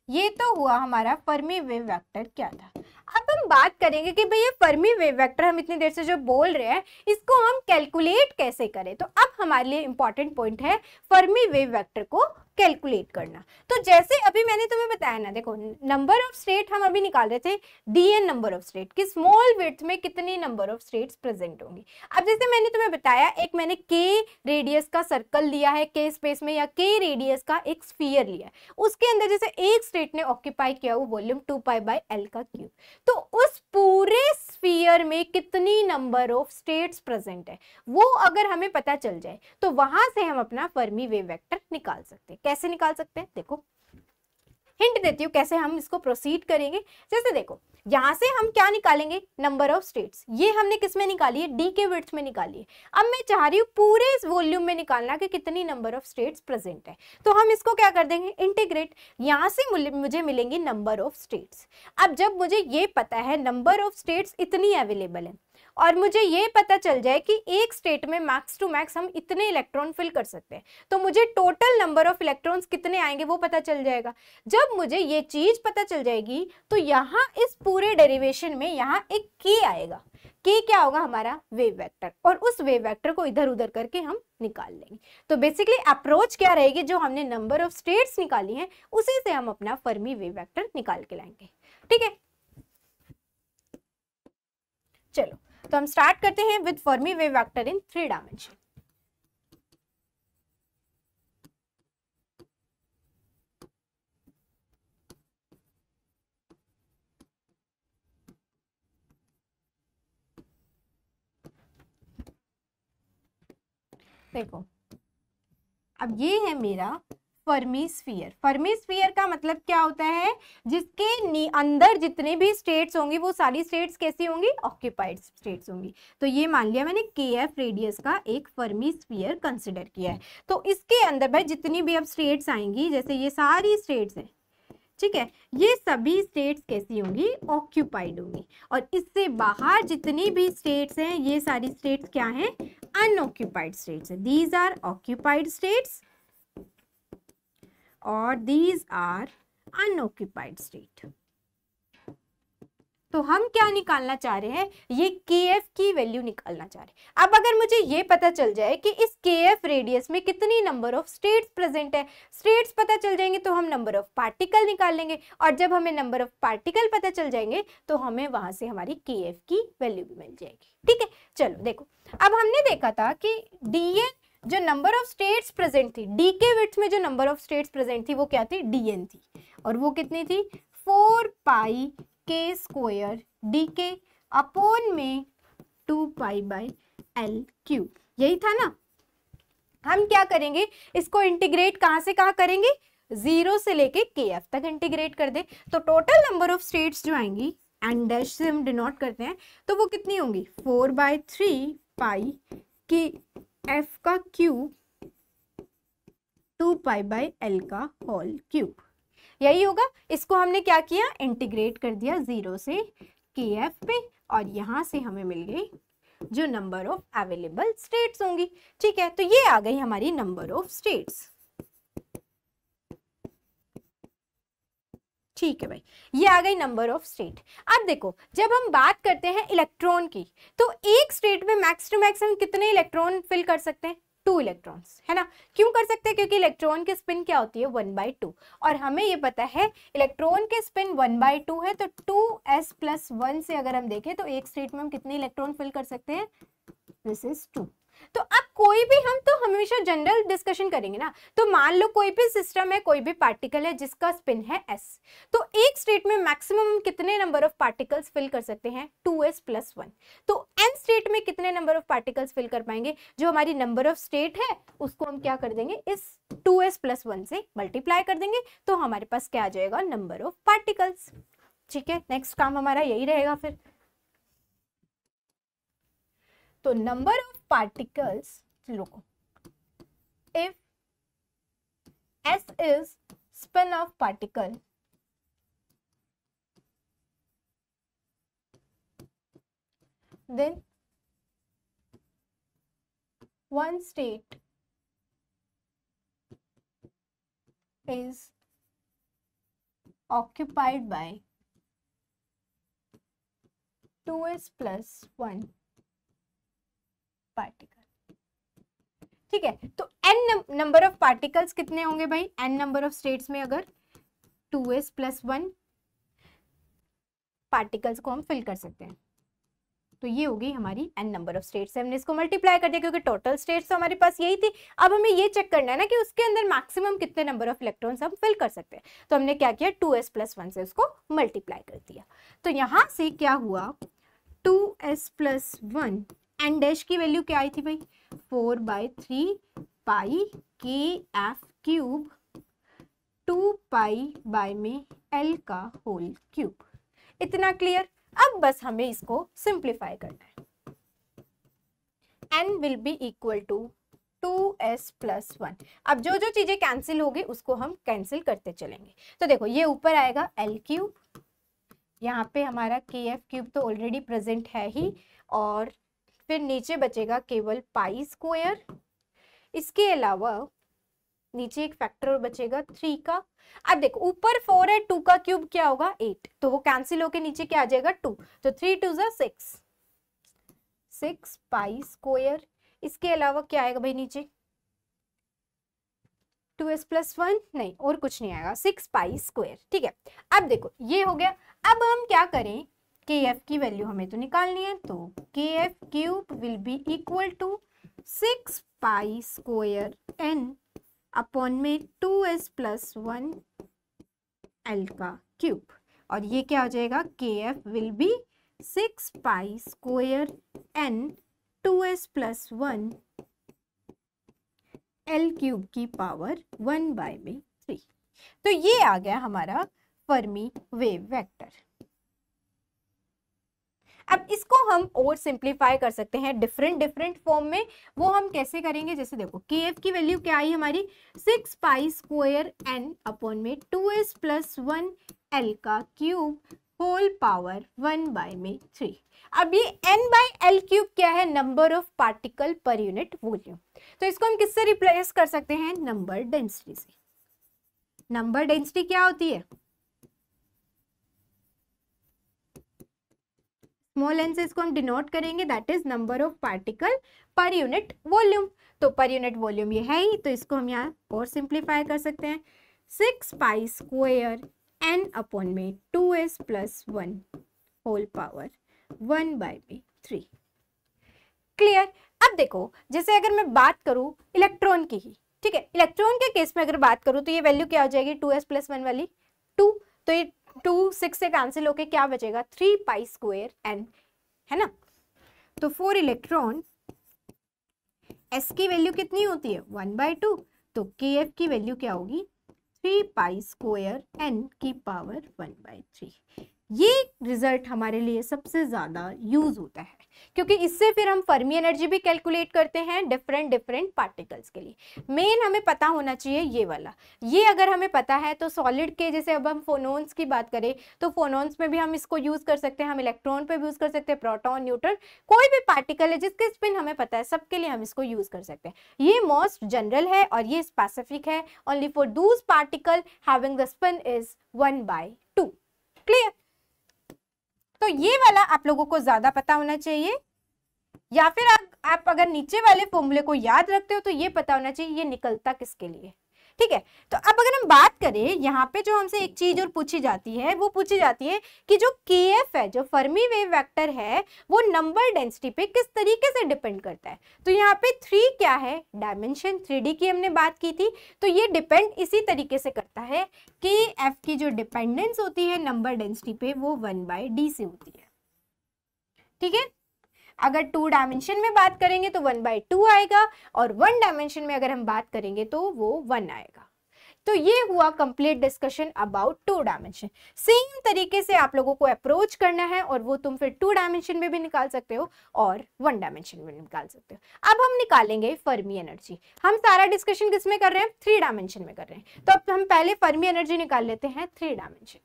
ये तो हुआ हमारा फर्मी वेव वेक्टर क्या था। अब हम बात करेंगे कि भाई ये फर्मी वेव वेक्टर हम इतनी देर से जो बोल रहे हैं इसको हम कैलकुलेट कैसे करें। तो अब हमारे लिए इंपॉर्टेंट पॉइंट है फर्मी वेव वेक्टर को कैलकुलेट करना। तो जैसे अभी मैंने तुम्हें बताया ना, देखो नंबर ऑफ स्टेट हम अभी निकाल रहे थे, dn नंबर ऑफ स्टेट कि स्मॉल विड्थ में कितनी नंबर ऑफ स्टेट्स प्रेजेंट होंगी। अब जैसे मैंने तुम्हें बताया, एक मैंने k रेडियस का सर्कल लिया है k स्पेस में, या k रेडियस का एक स्फीयर लिया है, उसके अंदर जैसे एक स्टेट ने ऑक्यूपाई किया वो वॉल्यूम 2π/L का क्यूब, तो उस पूरे स्फीयर में कितनी नंबर ऑफ स्टेट्स प्रेजेंट है वो अगर हमें पता चल जाए तो वहां से हम अपना फर्मी वेव वेक्टर निकाल सकते हैं। कैसे निकाल सकते हैं, देखो हिंट देती हूँ कैसे हम इसको प्रोसीड करेंगे। जैसे देखो यहां से हम क्या निकालेंगे, नंबर ऑफ स्टेट्स, ये हमने किस में निकाली है, डी के विड्थ में निकाली है। अब मैं चाह रही हूँ पूरे इस वॉल्यूम में निकालना कि कितनी नंबर ऑफ स्टेट्स प्रेजेंट है, तो हम इसको क्या कर देंगे, इंटीग्रेट। यहां से मुझे मिलेंगी नंबर ऑफ स्टेट्स। अब जब मुझे ये पता है नंबर ऑफ स्टेट्स इतनी अवेलेबल है और मुझे ये पता चल जाए कि एक स्टेट में मैक्स टू मैक्स हम इतने इलेक्ट्रॉन फिल कर सकते हैं, तो मुझे टोटल नंबर ऑफ इलेक्ट्रॉन्स कितने आएंगे वो पता चल जाएगा। जब मुझे ये चीज पता चल जाएगी तो यहाँ इस पूरे डेरिवेशन में यहाँ एक k आएगा। k क्या होगा, हमारा वेव वेक्टर, और उस वेव वेक्टर को इधर उधर करके हम निकाल लेंगे। तो बेसिकली अप्रोच क्या रहेगी, जो हमने नंबर ऑफ स्टेट्स निकाली हैं उसी से हम अपना फर्मी वेव वेक्टर निकाल के लाएंगे। ठीक है, चलो तो हम स्टार्ट करते हैं with Fermi wave vector in 3 dimension. देखो अब ये है मेरा फर्मी स्फीयर। फर्मी स्फीयर का मतलब क्या होता है, जिसके अंदर जितने भी स्टेट्स होंगी वो सारी स्टेट्स कैसी होंगी, ऑक्यूपाइड स्टेट्स होंगी। तो ये मान लिया मैंने KF रेडियस का एक फर्मी स्फीयर कंसिडर किया है। तो इसके अंदर भाई जितनी भी अब स्टेट्स आएंगी, जैसे ये सारी स्टेट्स हैं, ठीक है, ये सभी स्टेट्स कैसी होंगी, ऑक्यूपाइड होंगी। और इससे बाहर जितनी भी स्टेट्स हैं, ये सारी स्टेट्स क्या हैं, अनऑक्यूपाइड स्टेट्स हैं। दीज आर ऑक्यूपाइड स्टेट्स और दीज आर अनऑक्यूपाइड स्टेट। तो हम क्या निकालना चाह रहे हैं, ये KF की वैल्यू निकालना चाह रहे हैं। अब अगर मुझे ये पता चल जाए कि इस KF रेडियस में कितनी नंबर ऑफ स्टेट्स प्रेजेंट है, स्टेट्स पता चल जाएंगे तो हम नंबर ऑफ पार्टिकल निकाल लेंगे, और जब हमें नंबर ऑफ पार्टिकल पता चल जाएंगे तो हमें वहां से हमारी KF की वैल्यू भी मिल जाएगी। ठीक है, चलो देखो, अब हमने देखा था कि DN जो नंबर ऑफ स्टेट्स प्रेजेंट थी, D के विड्थ में जो नंबर ऑफ स्टेट्स प्रेजेंट थी वो क्या थी, DN थी, और वो कितनी थी, 4 पाई K स्क्वायर DK अपॉन में 2 पाई बाई L क्यूब, यही था ना। हम क्या करेंगे, इसको इंटीग्रेट कहां से कहां करेंगे, 0 से लेके KF तक इंटीग्रेट कर दे, तो टोटल नंबर ऑफ स्टेट्स जो आएंगी एन डैश से हम डिनोट करते हैं, तो वो कितनी होंगी, 4/3 पाई की F का क्यूब 2 पाई बाई L का होल क्यूब, यही होगा। इसको हमने क्या किया, इंटीग्रेट कर दिया 0 से KF पे, और यहां से हमें मिल गई जो नंबर ऑफ अवेलेबल स्टेट्स होंगी। ठीक है, तो ये आ गई हमारी नंबर ऑफ स्टेट्स। ठीक है भाई, ये आ गई नंबर ऑफ स्टेट। अब देखो, जब हम बात करते हैं इलेक्ट्रॉन की, तो एक स्टेट में मैक्स टू मैक्स हम कितने इलेक्ट्रॉन फिल कर सकते हैं, 2 इलेक्ट्रॉन्स, है ना। क्यों कर सकते हैं, क्योंकि इलेक्ट्रॉन की स्पिन क्या होती है, 1/2, और हमें ये पता है इलेक्ट्रॉन की स्पिन 1/2 है, तो 2s+1 से अगर हम देखें तो एक स्टेट में हम कितने इलेक्ट्रॉन फिल कर सकते हैं, दिस इज 2। तो अब कोई भी, हम तो हमेशा जनरल डिस्कशन करेंगे ना, तो मान लो कोई भी सिस्टम है, कोई भी पार्टिकल है जिसका स्पिन है s, तो एक स्टेट में मैक्सिमम कितने नंबर ऑफ पार्टिकल्स फिल कर सकते हैं, 2s+1। तो n स्टेट में कितने नंबर ऑफ पार्टिकल्स फिल कर पाएंगे, जो हमारी नंबर ऑफ स्टेट है उसको हम क्या कर देंगे, इस 2s+1 से मल्टीप्लाई कर देंगे, तो हमारे पास क्या आ जाएगा, नंबर ऑफ पार्टिकल्स। ठीक है, नेक्स्ट काम हमारा यही रहेगा फिर। तो नंबर ऑफ पार्टिकल्स, रुको, if S is spin of particle, then one state is occupied by 2s+1 particle. ठीक है, तो n नंबर ऑफ पार्टिकल्स कितने होंगे भाई, n नंबर ऑफ स्टेट्स में अगर 2s+1 पार्टिकल्स को हम फिल कर सकते हैं, तो ये होगी हमारी n नंबर ऑफ स्टेट्स। हमने इसको मल्टीप्लाई कर दिया क्योंकि टोटल स्टेट्स तो हमारे पास यही थी। अब हमें ये चेक करना है ना कि उसके अंदर मैक्सिमम कितने नंबर ऑफ इलेक्ट्रॉन्स हम फिल कर सकते हैं, तो हमने क्या किया, 2s+1 से उसको मल्टीप्लाई कर दिया। तो यहां से क्या हुआ, 2s+1 एन डैश की वैल्यू क्या आई थी भाई, 4/3 पाई KF क्यूब 2 पाई बाय में L का होल क्यूब। इतना क्लियर। अब बस हमें इसको सिंप्लीफाई करना है। n will be equal to 2s+1। अब जो जो चीजें कैंसिल होगी उसको हम कैंसिल करते चलेंगे। तो देखो, ये ऊपर आएगा L क्यूब, यहाँ पे हमारा KF क्यूब तो ऑलरेडी प्रेजेंट है ही, और फिर नीचे बचेगा केवल पाई स्क्वायर। इसके अलावा नीचे एक फैक्टर और बचेगा 3 का। अब देखो, ऊपर 4 है, 2 का क्यूब क्या होगा, 8, तो वो कैंसिल होके नीचे क्या आ जाएगा, 2, तो 3 2 ज़ा 6 पाई स्क्वायर। इसके अलावा क्या आएगा भाई नीचे, 2s+1 नहीं, और कुछ नहीं आएगा, 6 पाई स्क्वायर। ठीक है, अब देखो ये हो गया। अब हम क्या करें, KF की वैल्यू हमें तो निकालनी है, तो KF cube will be equal to 6 pi square n upon में 2s+1 L का क्यूब, और ये क्या हो जाएगा, KF will be 6 pi square n 2s+1 L cube की पावर 1/3। तो ये आ गया हमारा फर्मी वेव वेक्टर। अब इसको हम और सिंप्लीफाई कर सकते हैं डिफरेंट फॉर्म में। वो हम कैसे करेंगे, जैसे देखो के एफ की वैल्यू क्या आई हमारी 6 पाई स्क्वायर एन अपॉन में 2s + 1 एल का क्यूब होल पावर 1/3। अब ये n/l क्यूब क्या है, number of particle per unit volume. तो इसको हम किससे रिप्लेस कर सकते हैं, नंबर डेंसिटी से। नंबर डेंसिटी क्या होती है, स्मॉल n से इसको हम डिनोट करेंगे, that is number of particle per unit volume. तो पर यूनिट वॉल्यूम ये है ही, तो इसको हम यहाँ और सिंप्लीफाई कर सकते हैं 6 पाई स्क्वायर n अपॉन में 2s + 1 होल पावर 1/3। क्लियर। अब देखो जैसे अगर मैं बात करूं इलेक्ट्रॉन की ही, ठीक है, इलेक्ट्रॉन के केस में अगर बात करूं तो ये वैल्यू क्या हो जाएगी 2s + 1 वाली 2, तो ये 2 6 से कैंसिल होके क्या बचेगा 3 पाई स्क्वायर n, है ना। तो फॉर इलेक्ट्रॉन s की वैल्यू कितनी होती है 1/2, तो kf की वैल्यू क्या होगी 3 पाई स्क्वायर n की पावर 1/3। ये रिजल्ट हमारे लिए सबसे ज्यादा यूज होता है क्योंकि इससे फिर हम फर्मी एनर्जी भी कैलकुलेट करते हैं डिफरेंट पार्टिकल्स के लिए। मेन हमें पता होना चाहिए ये वाला, ये अगर हमें पता है तो सॉलिड के, जैसे अब हम फोनॉन्स की बात करें तो फोनॉन्स में भी हम इसको यूज कर सकते हैं, हम इलेक्ट्रॉन पे भी यूज कर सकते हैं, प्रोटॉन न्यूट्रॉन कोई भी पार्टिकल है जिसके स्पिन हमें पता है सबके लिए हम इसको यूज कर सकते हैं। ये मोस्ट जनरल है और ये स्पेसिफिक है only for those particle having the spin is 1/2। Clear. तो ये वाला आप लोगों को ज्यादा पता होना चाहिए, या फिर आप अगर नीचे वाले फॉर्मूले को याद रखते हो तो ये पता होना चाहिए ये निकलता किसके लिए। ठीक है, तो अब अगर हम बात करें यहाँ पे जो हमसे एक चीज और पूछी जाती है, वो पूछी जाती है कि जो KF है, जो फर्मी वेव वेक्टर है, वो नंबर डेंसिटी पे किस तरीके से डिपेंड करता है। तो यहाँ पे 3 क्या है, डायमेंशन 3D की हमने बात की थी, तो ये डिपेंड इसी तरीके से करता है कि F की जो डिपेंडेंस होती है नंबर डेंसिटी पे वो 1/d से होती है। ठीक है, अगर 2 डायमेंशन में बात करेंगे तो 1/2 आएगा और 1 डायमेंशन में अगर हम बात करेंगे तो वो 1 आएगा। तो ये हुआ complete discussion about 2 dimension. Same तरीके से आप लोगों को अप्रोच करना है और वो तुम फिर 2 डायमेंशन में भी निकाल सकते हो और 1 डायमेंशन में निकाल सकते हो। अब हम निकालेंगे फर्मी एनर्जी। हम सारा डिस्कशन किस में कर रहे हैं, 3 डायमेंशन में कर रहे हैं। तो अब हम पहले फर्मी एनर्जी निकाल लेते हैं 3 डायमेंशन।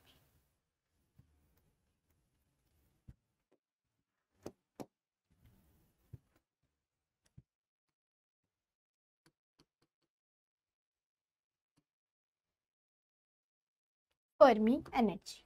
फर्मी एनर्जी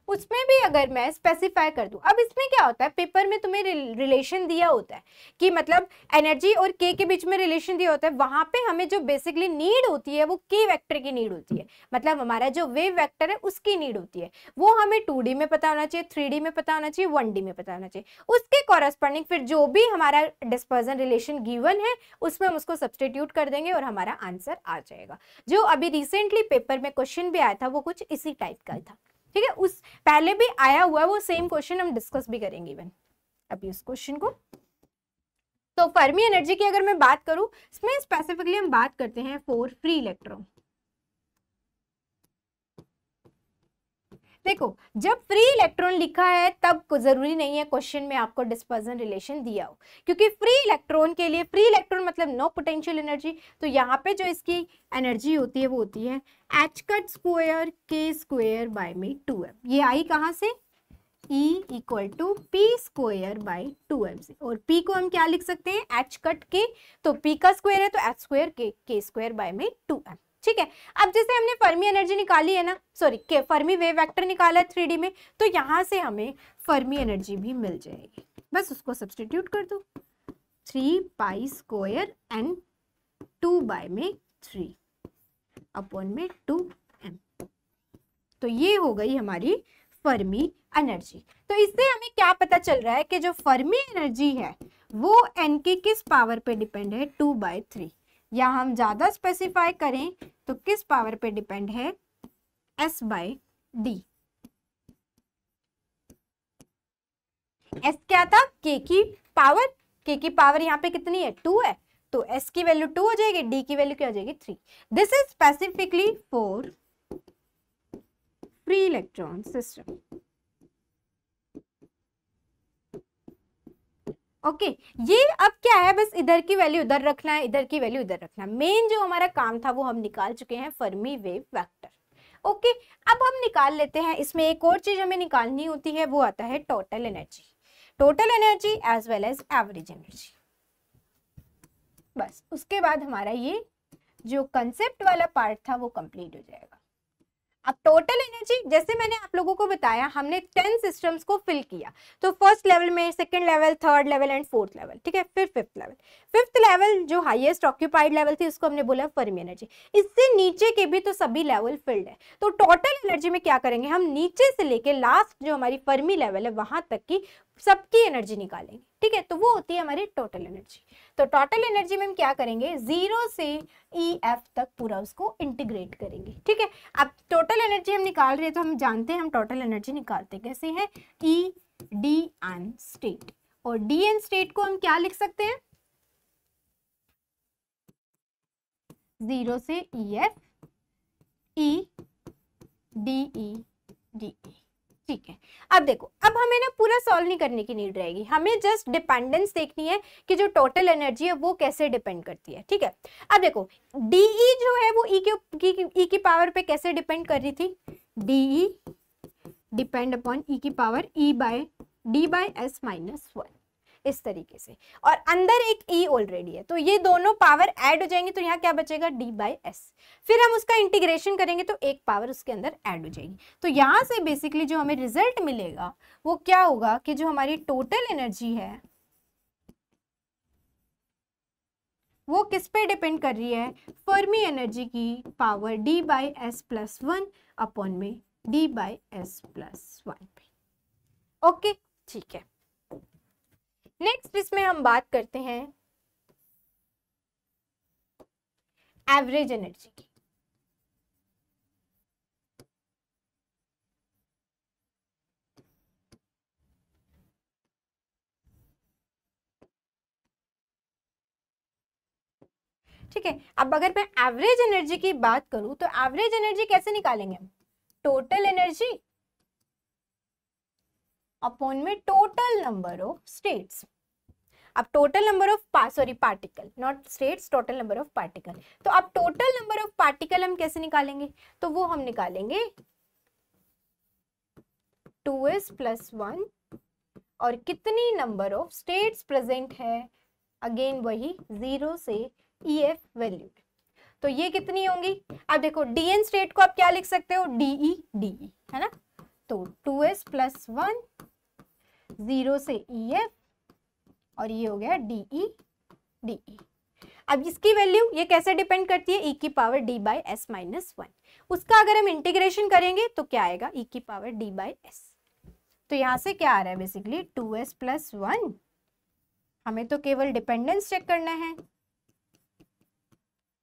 उसमें भी अगर मैं स्पेसिफाई कर दूं, अब इसमें क्या होता है, पेपर में तुम्हें रिलेशन दिया होता है कि मतलब एनर्जी और के के बीच में रिलेशन दिया होता है, वहां पे हमें जो बेसिकली नीड होती है वो के वेक्टर की नीड होती है, मतलब हमारा जो वेव वेक्टर है उसकी नीड होती है। वो हमें 2D में पता होना चाहिए, 3D में पता होना चाहिए, 1D में पता होना चाहिए। उसके कॉरेस्पॉन्डिंग फिर जो भी हमारा डिस्पर्जन रिलेशन गिवन है उसमें हम उसको सब्सटीट्यूट कर देंगे और हमारा आंसर आ जाएगा। जो अभी रिसेंटली पेपर में क्वेश्चन भी आया था वो कुछ इसी टाइप का था। ठीक है, उस पहले भी आया हुआ है वो सेम क्वेश्चन, हम डिस्कस भी करेंगे इवन अभी उस क्वेश्चन को। तो फर्मी एनर्जी की अगर मैं बात करूं, इसमें स्पेसिफिकली हम बात करते हैं फॉर फ्री इलेक्ट्रॉन। देखो जब फ्री इलेक्ट्रॉन लिखा है तब जरूरी नहीं है क्वेश्चन में आपको डिस्पर्जन रिलेशन दिया हो, क्योंकि फ्री इलेक्ट्रॉन के लिए, फ्री इलेक्ट्रॉन मतलब नो पोटेंशियल एनर्जी, तो यहाँ पे जो इसकी एनर्जी होती है वो होती है h² k² 2m। ये आई कहाँ से, E = p² 2m से, और p को हम क्या लिख सकते हैं h⁻k, तो p का स्क्वायर है तो h² k² 2m। ठीक है, अब जैसे हमने फर्मी एनर्जी निकाली है ना, सॉरी फर्मी वेव वेक्टर निकाला है 3D में, तो यहाँ से हमें फर्मी एनर्जी भी मिल जाएगी। बस उसको सब्स्टिट्यूट कर दो, 3 पाई स्क्वायर n 2/3 अपॉन में 2m। तो ये हो गई हमारी फर्मी एनर्जी। तो इससे हमें क्या पता चल रहा है कि जो फर्मी एनर्जी है वो n की किस पावर पे डिपेंड है, 2/3, या हम ज्यादा स्पेसिफाई करें तो किस पावर पे डिपेंड है, s/d। s क्या था, k की पावर k की पावर यहाँ पे कितनी है 2 है, तो s की वैल्यू 2 हो जाएगी, d की वैल्यू क्या हो जाएगी 3। This is specifically for free electron system. Okay ये अब क्या है, बस इधर की वैल्यू इधर रखना है, इधर की वैल्यू इधर रखना है। मेन जो हमारा काम था वो हम निकाल चुके हैं, फर्मी वेव वेक्टर। ओके अब हम निकाल लेते हैं, इसमें एक और चीज हमें निकालनी होती है, वो आता है total energy, total energy as well as average energy. बस उसके बाद हमारा ये जो कंसेप्ट वाला पार्ट था वो कंप्लीट हो जाएगा। अब टोटल एनर्जी, जैसे मैंने आप लोगों को बताया, हमने 10 सिस्टम्स को फिल किया, तो फर्स्ट लेवल में, second level, third level and fourth level, ठीक है, फिर फिफ्थ लेवल। फिफ्थ लेवल जो हाईएस्ट ऑक्यूपाइड लेवल थी उसको हमने बोला फर्मी एनर्जी। इससे नीचे के भी तो सभी लेवल फिल्ड है, तो टोटल एनर्जी में क्या करेंगे हम, नीचे से लेके लास्ट जो हमारी फर्मी लेवल है वहां तक की सबकी एनर्जी निकालेंगे, ठीक है, तो वो होती है हमारी टोटल एनर्जी। तो टोटल एनर्जी में हम क्या करेंगे, 0 से EF तक पूरा उसको इंटीग्रेट करेंगे, ठीक है। अब टोटल एनर्जी हम निकाल रहे हैं, तो हम जानते हैं हम टोटल एनर्जी निकालते कैसे हैं, E D N स्टेट, और D N स्टेट को हम क्या लिख सकते हैं, 0 से EF E D E D E, ठीक है। अब देखो, अब हमें ना पूरा सॉल्व नहीं करने की नीड रहेगी, हमें जस्ट डिपेंडेंस देखनी है कि जो टोटल एनर्जी है वो कैसे डिपेंड करती है, ठीक है। अब देखो DE जो है वो E की पावर पे कैसे डिपेंड कर रही थी, DE डिपेंड अपॉन E की power D by S minus 1, इस तरीके से, और अंदर एक E ऑलरेडी है, तो ये दोनों पावर ऐड हो जाएंगे, तो यहाँ क्या बचेगा D बाय S। फिर हम उसका इंटीग्रेशन करेंगे तो एक पावर उसके अंदर ऐड हो जाएगी। तो यहाँ से बेसिकली जो हमें रिजल्ट मिलेगा वो क्या होगा कि जो हमारी टोटल एनर्जी है वो किस पे डिपेंड कर रही है, फर्मी एनर्जी की power D by S plus 1 upon में D बाय S प्लस 1 पे। ओके ठीक है, नेक्स्ट इसमें हम बात करते हैं एवरेज एनर्जी की। ठीक है, अब अगर मैं एवरेज एनर्जी की बात करूं तो एवरेज एनर्जी कैसे निकालेंगे हम, टोटल एनर्जी अपॉन में टोटल नंबर ऑफ स्टेट्स। अब total number of particle, not states, total number of particle. तो अब टोटल नंबर ऑफ पार्टिकल हम कैसे निकालेंगे, तो वो हम निकालेंगे 2s प्लस 1, और कितनी नंबर ऑफ स्टेट्स प्रेजेंट है, अगेन वही 0 से EF वैल्यू, तो ये कितनी होंगी। अब देखो DN स्टेट को आप क्या लिख सकते हो, DE है ना, तो 2s प्लस 1 0 से EF, और ये हो गया DE। अब इसकी वैल्यू ये कैसे डिपेंड करती है, E की power D by S minus 1, उसका अगर हम इंटीग्रेशन करेंगे तो क्या आएगा, E की पावर D बाय S। तो यहाँ से क्या आ रहा है बेसिकली 2s प्लस 1, हमें तो केवल डिपेंडेंस चेक करना है,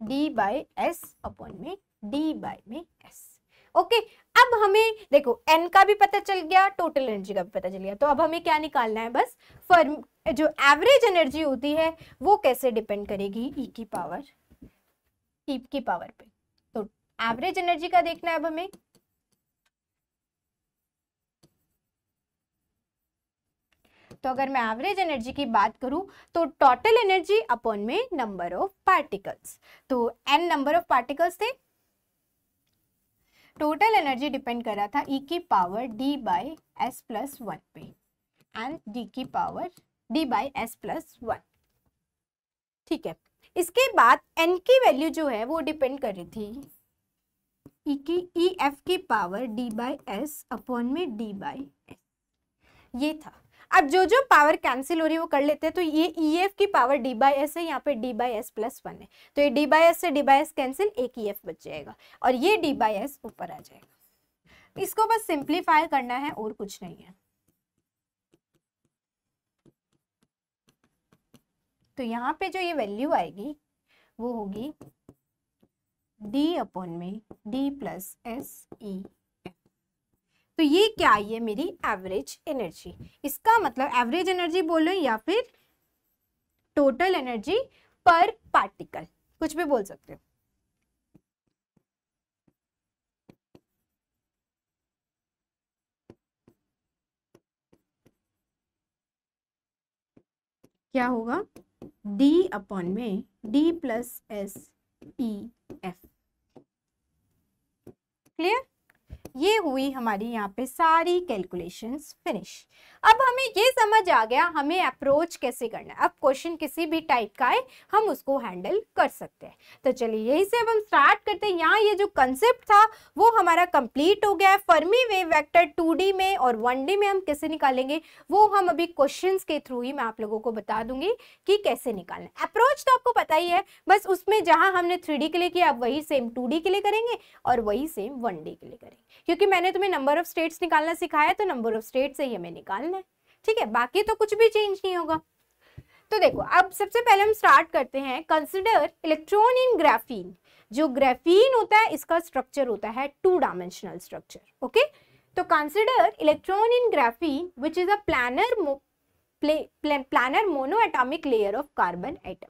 D बाय S अपॉन में D बाय में S। ओके अब हमें देखो N का भी पता चल गया, टोटल एनर्जी का भी पता चल गया, तो अब हमें क्या निकालना है, बस फर्म जो एवरेज एनर्जी होती है वो कैसे डिपेंड करेगी E की पावर पे। तो एवरेज एनर्जी का देखना है अब हमें, तो अगर मैं एवरेज एनर्जी की बात करूं तो टोटल एनर्जी अपॉन में नंबर ऑफ पार्टिकल्स, तो n नंबर ऑफ पार्टिकल्स थे, टोटल एनर्जी डिपेंड कर रहा था E की power D by S plus 1 पे, एंड D की power D by S plus 1, ठीक है। इसके बाद N की वैल्यू जो है वो डिपेंड कर रही थी EF की power D by S upon में D बाय S, ये था। अब जो जो पावर कैंसिल हो रही है वो कर लेते हैं, तो ये EF की पावर D बाय S है, यहाँ पे D बाय S प्लस 1 है, तो ये D बाय S से D बाय S कैंसिल, एक EF बच जाएगा, और ये D बाय S ऊपर आ जाएगा। इसको बस सिंप्लीफाई करना है और कुछ नहीं है। तो यहाँ पे जो ये वैल्यू आएगी वो होगी D अपॉन में D प्लस S E। तो ये क्या आई है, मेरी एवरेज एनर्जी। इसका मतलब एवरेज एनर्जी बोलो या फिर टोटल एनर्जी पर पार्टिकल, कुछ भी बोल सकते हो। क्या होगा, डी अपॉन में D plus S E F. Clear? ये हुई हमारी यहाँ पे सारी कैलकुलेशंस फिनिश। अब हमें ये समझ आ गया हमें अप्रोच कैसे करना है। अब क्वेश्चन किसी भी टाइप का है हम उसको हैंडल कर सकते हैं। तो चलिए यही से अब हम स्टार्ट करते हैं। यहाँ ये जो कंसेप्ट था वो हमारा कंप्लीट हो गया है। फर्मी वेव वेक्टर 2D में और 1D में हम कैसे निकालेंगे वो हम अभी क्वेश्चंस के थ्रू ही मैं आप लोगों को बता दूंगी कि कैसे निकालना है। अप्रोच तो आपको पता ही है, बस उसमें जहां हमने 3D के लिए किया अब वही सेम 2D के लिए करेंगे और वही सेम 1D के लिए करेंगे, क्योंकि मैंने तुम्हें नंबर ऑफ स्टेट्स निकालना सिखाया तो नंबर ऑफ स्टेट्स से ही हमें निकालना है। ठीक है, बाकी तो कुछ भी चेंज नहीं होगा। तो देखो अब सबसे पहले हम स्टार्ट करते हैं। Consider electron in graphene. जो ग्राफीन होता है इसका स्ट्रक्चर होता है 2 डायमेंशनल स्ट्रक्चर। ओके, तो consider electron in graphene which is a planar monoatomic layer of carbon atom.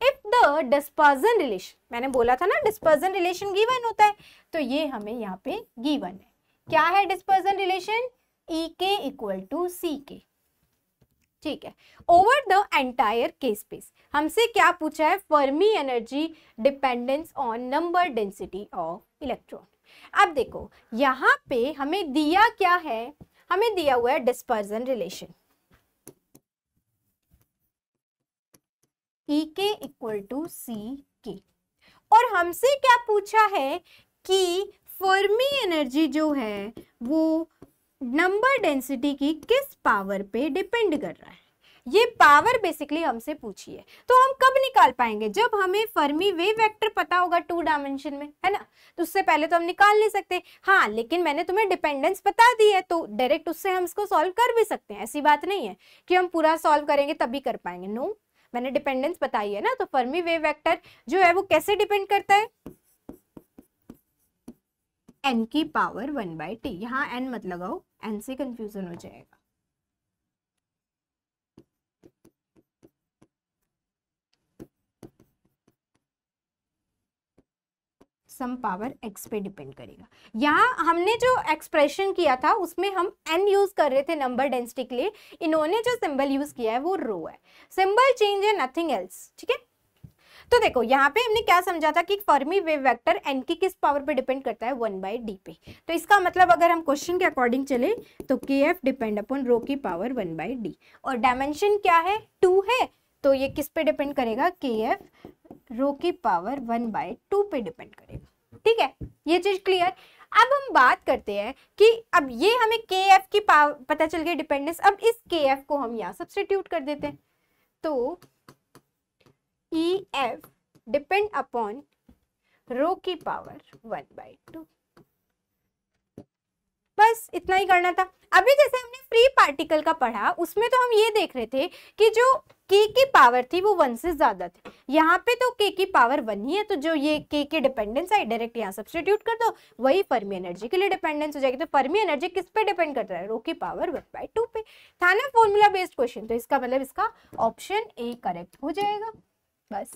If the dispersion relation, मैंने बोला था ना डिस्पर्जन रिलेशन गिवन होता है, तो ये हमें यहाँ पे गिवन है। क्या है dispersion relation? E K equal to C के। ठीक है, ओवर द एंटायर के स्पेस। हमसे क्या पूछा है? Fermi energy dependence on number density of electron. अब देखो यहाँ पे हमें दिया क्या है, हमें दिया हुआ है dispersion relation E K equal to C के, और हमसे क्या पूछा है कि फर्मी एनर्जी जो है वो नंबर डेंसिटी की किस पावर पे डिपेंड कर रहा है। ये पावर बेसिकली हमसे पूछी है। तो हम कब निकाल पाएंगे? जब हमें फर्मी वेव वेक्टर पता होगा 2 डायमेंशन में, है ना। तो उससे पहले तो हम निकाल नहीं सकते। हाँ, लेकिन मैंने तुम्हें डिपेंडेंस बता दी है तो डायरेक्ट उससे हम इसको सॉल्व कर भी सकते हैं। ऐसी बात नहीं है कि हम पूरा सॉल्व करेंगे तभी कर पाएंगे। नो, मैंने डिपेंडेंस बताई है ना। तो फर्मी वेव वेक्टर जो है वो कैसे डिपेंड करता है? n की पावर 1/t। यहाँ n मत लगाओ, n से कंफ्यूजन हो जाएगा। सम पावर x पे डिपेंड करेगा। यहाँ हमने जो एक्सप्रेशन किया था उसमें हम n यूज कर रहे थे नंबर डेंसिटी के लिए। इन्होंने जो सिंबल यूज किया है वो रो है। सिंबल चेंज है, नथिंग एल्स। ठीक है, तो देखो यहाँ पे हमने क्या समझा था कि फर्मी वेव वेक्टर n की किस पावर पे डिपेंड करता है? 1/d पे। तो इसका मतलब अगर हम क्वेश्चन के अकॉर्डिंग चले तो kf डिपेंड अपॉन रो की पावर 1/d, और डायमेंशन क्या है? 2 है, तो ये किस पे डिपेंड करेगा? kf रो की पावर 1/2 पे डिपेंड करेगा। ठीक है, ये चीज क्लियर। अब हम बात करते हैं कि अब ये हमें kf की पावर पता चल गई डिपेंडेंस। अब इस kf को हम यहाँ सब्स्टिट्यूट कर देते हैं, तो EF डिपेंड अपॉन रो की पावर 1/2। बस इतना ही करना था। अभी जैसे हमने फ्री पार्टिकल का पढ़ा उसमें तो हम ये देख रहे थे कि जो k की पावर थी वो 1 से ज्यादा थी। यहाँ पे तो k की पावर 1 ही है, तो जो ये k के डिपेंडेंस है डायरेक्ट यहाँ सब्स्टिट्यूट कर दो, वही फर्मी एनर्जी के लिए डिपेंडेंस हो जाएगी। तो फर्मी एनर्जी किस पे डिपेंड करता है? रो की पावर 1/2 पे। था ना फॉर्मूला बेस्ड क्वेश्चन, तो इसका मतलब इसका ऑप्शन ए करेक्ट हो जाएगा। बस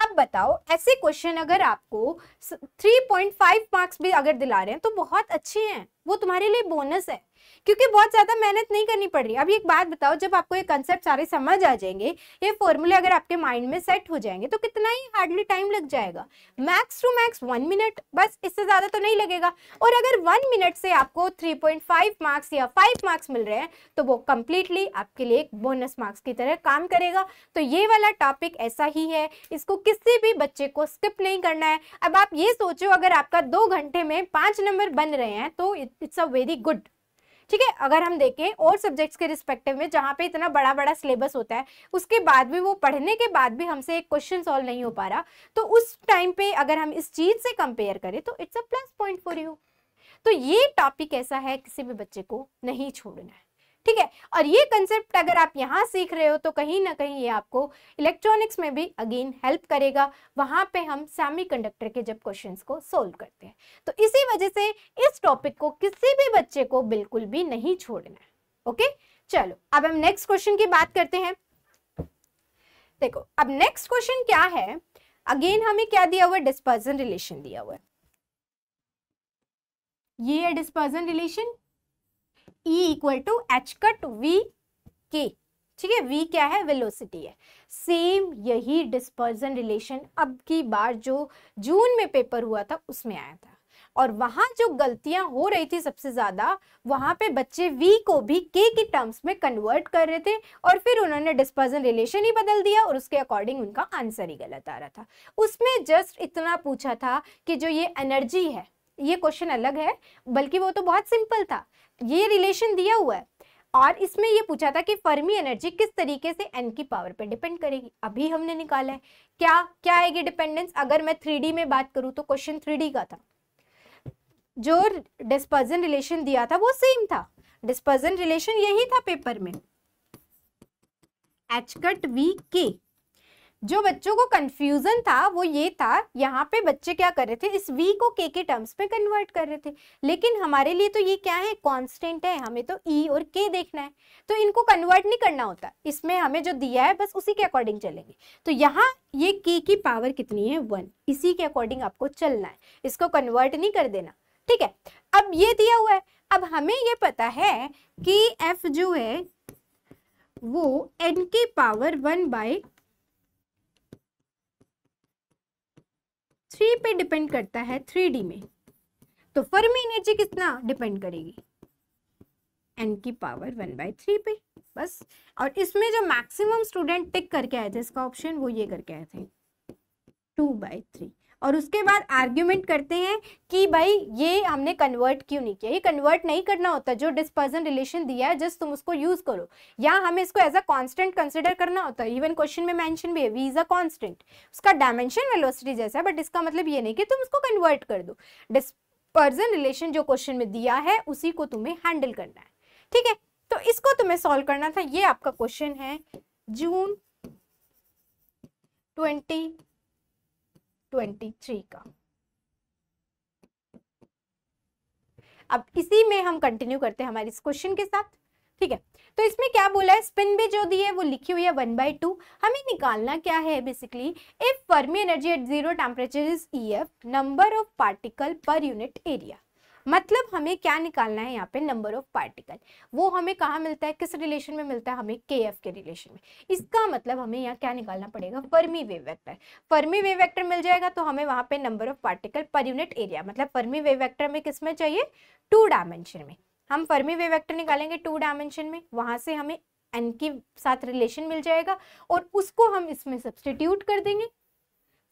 अब बताओ, ऐसे क्वेश्चन अगर आपको 3.5 मार्क्स भी अगर दिला रहे हैं तो बहुत अच्छे हैं, वो तुम्हारे लिए बोनस है, क्योंकि बहुत ज्यादा मेहनत नहीं करनी पड़ रही। अब एक बात बताओ, जब आपको ये कंसेप्ट सारे समझ आ जाएंगे, ये फॉर्मूले अगर आपके माइंड में सेट हो जाएंगे तो कितना ही हार्डली टाइम लग जाएगा? मैक्स टू मैक्स 1 मिनट, बस, इससे ज्यादा तो नहीं लगेगा। और अगर 1 मिनट से आपको 3.5 मार्क्स या 5 मार्क्स मिल रहे हैं तो वो कंप्लीटली आपके लिए एक बोनस मार्क्स की तरह काम करेगा। तो ये वाला टॉपिक ऐसा ही है, इसको किसी भी बच्चे को स्किप नहीं करना है। अब आप ये सोचो, अगर आपका 2 घंटे में 5 नंबर बन रहे हैं तो इट्स अ वेरी गुड। ठीक है, अगर हम देखें और सब्जेक्ट्स के रिस्पेक्टिव में जहाँ पे इतना बड़ा बड़ा सिलेबस होता है, उसके बाद भी वो पढ़ने के बाद भी हमसे एक क्वेश्चन सॉल्व नहीं हो पा रहा, तो उस टाइम पे अगर हम इस चीज से कंपेयर करें तो it's a plus point for you. तो ये टॉपिक ऐसा है, किसी भी बच्चे को नहीं छोड़ना है। ठीक है, और ये कंसेप्ट अगर आप यहाँ सीख रहे हो तो कहीं ना कहीं ये आपको इलेक्ट्रॉनिक्स में भी अगेन हेल्प करेगा। वहां पे हम सेमीकंडक्टर के जब क्वेश्चंस को सोल्व करते हैं, तो इसी वजह से इस टॉपिक को किसी भी बच्चे को बिल्कुल भी नहीं छोड़ना है। ओके, चलो अब हम नेक्स्ट क्वेश्चन की बात करते हैं। देखो अब नेक्स्ट क्वेश्चन क्या है, अगेन हमें क्या दिया हुआ है, डिस्पर्जन रिलेशन दिया हुआ है। ये है dispersion relation, E equal to H cut V K, ठीक है, v क्या है, वेलोसिटी है। सेम यही डिस्पर्जन रिलेशन अब की बार जो जून में पेपर हुआ था उसमें आया था, और वहां जो गलतियां हो रही थी सबसे ज्यादा, वहां पे बच्चे v को भी k की टर्म्स में कन्वर्ट कर रहे थे, और फिर उन्होंने डिस्पर्जन रिलेशन ही बदल दिया और उसके अकॉर्डिंग उनका आंसर ही गलत आ रहा था। उसमें जस्ट इतना पूछा था कि जो ये एनर्जी है, ये क्वेश्चन अलग है, बल्कि वो तो बहुत सिंपल था, ये रिलेशन दिया हुआ है और इसमें ये पूछा था कि फर्मी एनर्जी किस तरीके से n की पावर पे डिपेंड करेगी। अभी हमने निकाला है क्या क्या आएगी डिपेंडेंस। अगर मैं 3D में बात करूं तो क्वेश्चन 3D का था, जो डिस्पर्जन रिलेशन दिया था वो सेम था, डिस्पर्जन रिलेशन यही था पेपर में, एच कट वी के। जो बच्चों को कंफ्यूजन था वो ये था, यहाँ पे बच्चे क्या कर रहे थे, इस v को k के टर्म्स में कन्वर्ट कर रहे थे, लेकिन हमारे लिए तो ये क्या है, कांस्टेंट है, हमें तो e और k देखना है, तो इनको कन्वर्ट नहीं करना होता, इसमें हमें जो दिया है बस उसी के अकॉर्डिंग चलेंगे। तो यहाँ ये k की पावर कितनी है, 1, इसी के अकॉर्डिंग आपको चलना है, इसको कन्वर्ट नहीं कर देना, ठीक है। अब ये दिया हुआ है, अब हमें ये पता है कि f जो है वो n की पावर 1/3 पे डिपेंड करता है 3D में, तो फर्मी एनर्जी कितना डिपेंड करेगी, n की पावर 1/3 पे, बस। और इसमें जो मैक्सिमम स्टूडेंट टिक करके आए थे इसका ऑप्शन, वो ये करके आए थे 2/3, और उसके बाद आर्ग्यूमेंट करते हैं कि भाई ये हमने कन्वर्ट क्यों नहीं किया। ये कन्वर्ट नहीं करना होता, जो डिस्पर्जन रिलेशन दिया है जस्ट तुम उसको यूज करो, या हमें इसको एज अ कांस्टेंट कंसिडर करना होता है। इवन क्वेश्चन में मेंशन भी है v इज अ कांस्टेंट, उसका डायमेंशन वेलोसिटी जैसा है, बट इसका मतलब ये नहीं कि तुम उसको कन्वर्ट कर दो। डिस्पर्जन रिलेशन जो क्वेश्चन में दिया है उसी को तुम्हें हैंडल करना है, ठीक है। तो इसको तुम्हें सॉल्व करना था, ये आपका क्वेश्चन है जून 2023 का। अब इसी में हम कंटिन्यू करते हैं हमारे इस क्वेश्चन के साथ, ठीक है। तो इसमें क्या बोला है, स्पिन भी जो दी है वो लिखी हुई है 1/2। हमें निकालना क्या है basically, if Fermi energy at 0 temperature is EF, number of particle per unit area. मतलब हमें क्या निकालना है यहाँ पे, नंबर ऑफ पार्टिकल। वो हमें कहाँ मिलता है, किस रिलेशन में मिलता है, हमें KF के रिलेशन में। इसका मतलब हमें यहाँ क्या निकालना पड़ेगा, Fermi wave vector. Fermi wave vector मिल जाएगा तो हमें वहां पे number of particle per unit area, मतलब फर्मी वेव वेक्टर में किस में चाहिए, 2 डायमेंशन में। हम फर्मी वेव वेक्टर निकालेंगे 2 डायमेंशन में, वहां से हमें n के साथ रिलेशन मिल जाएगा और उसको हम इसमें सब्स्टिट्यूट कर देंगे,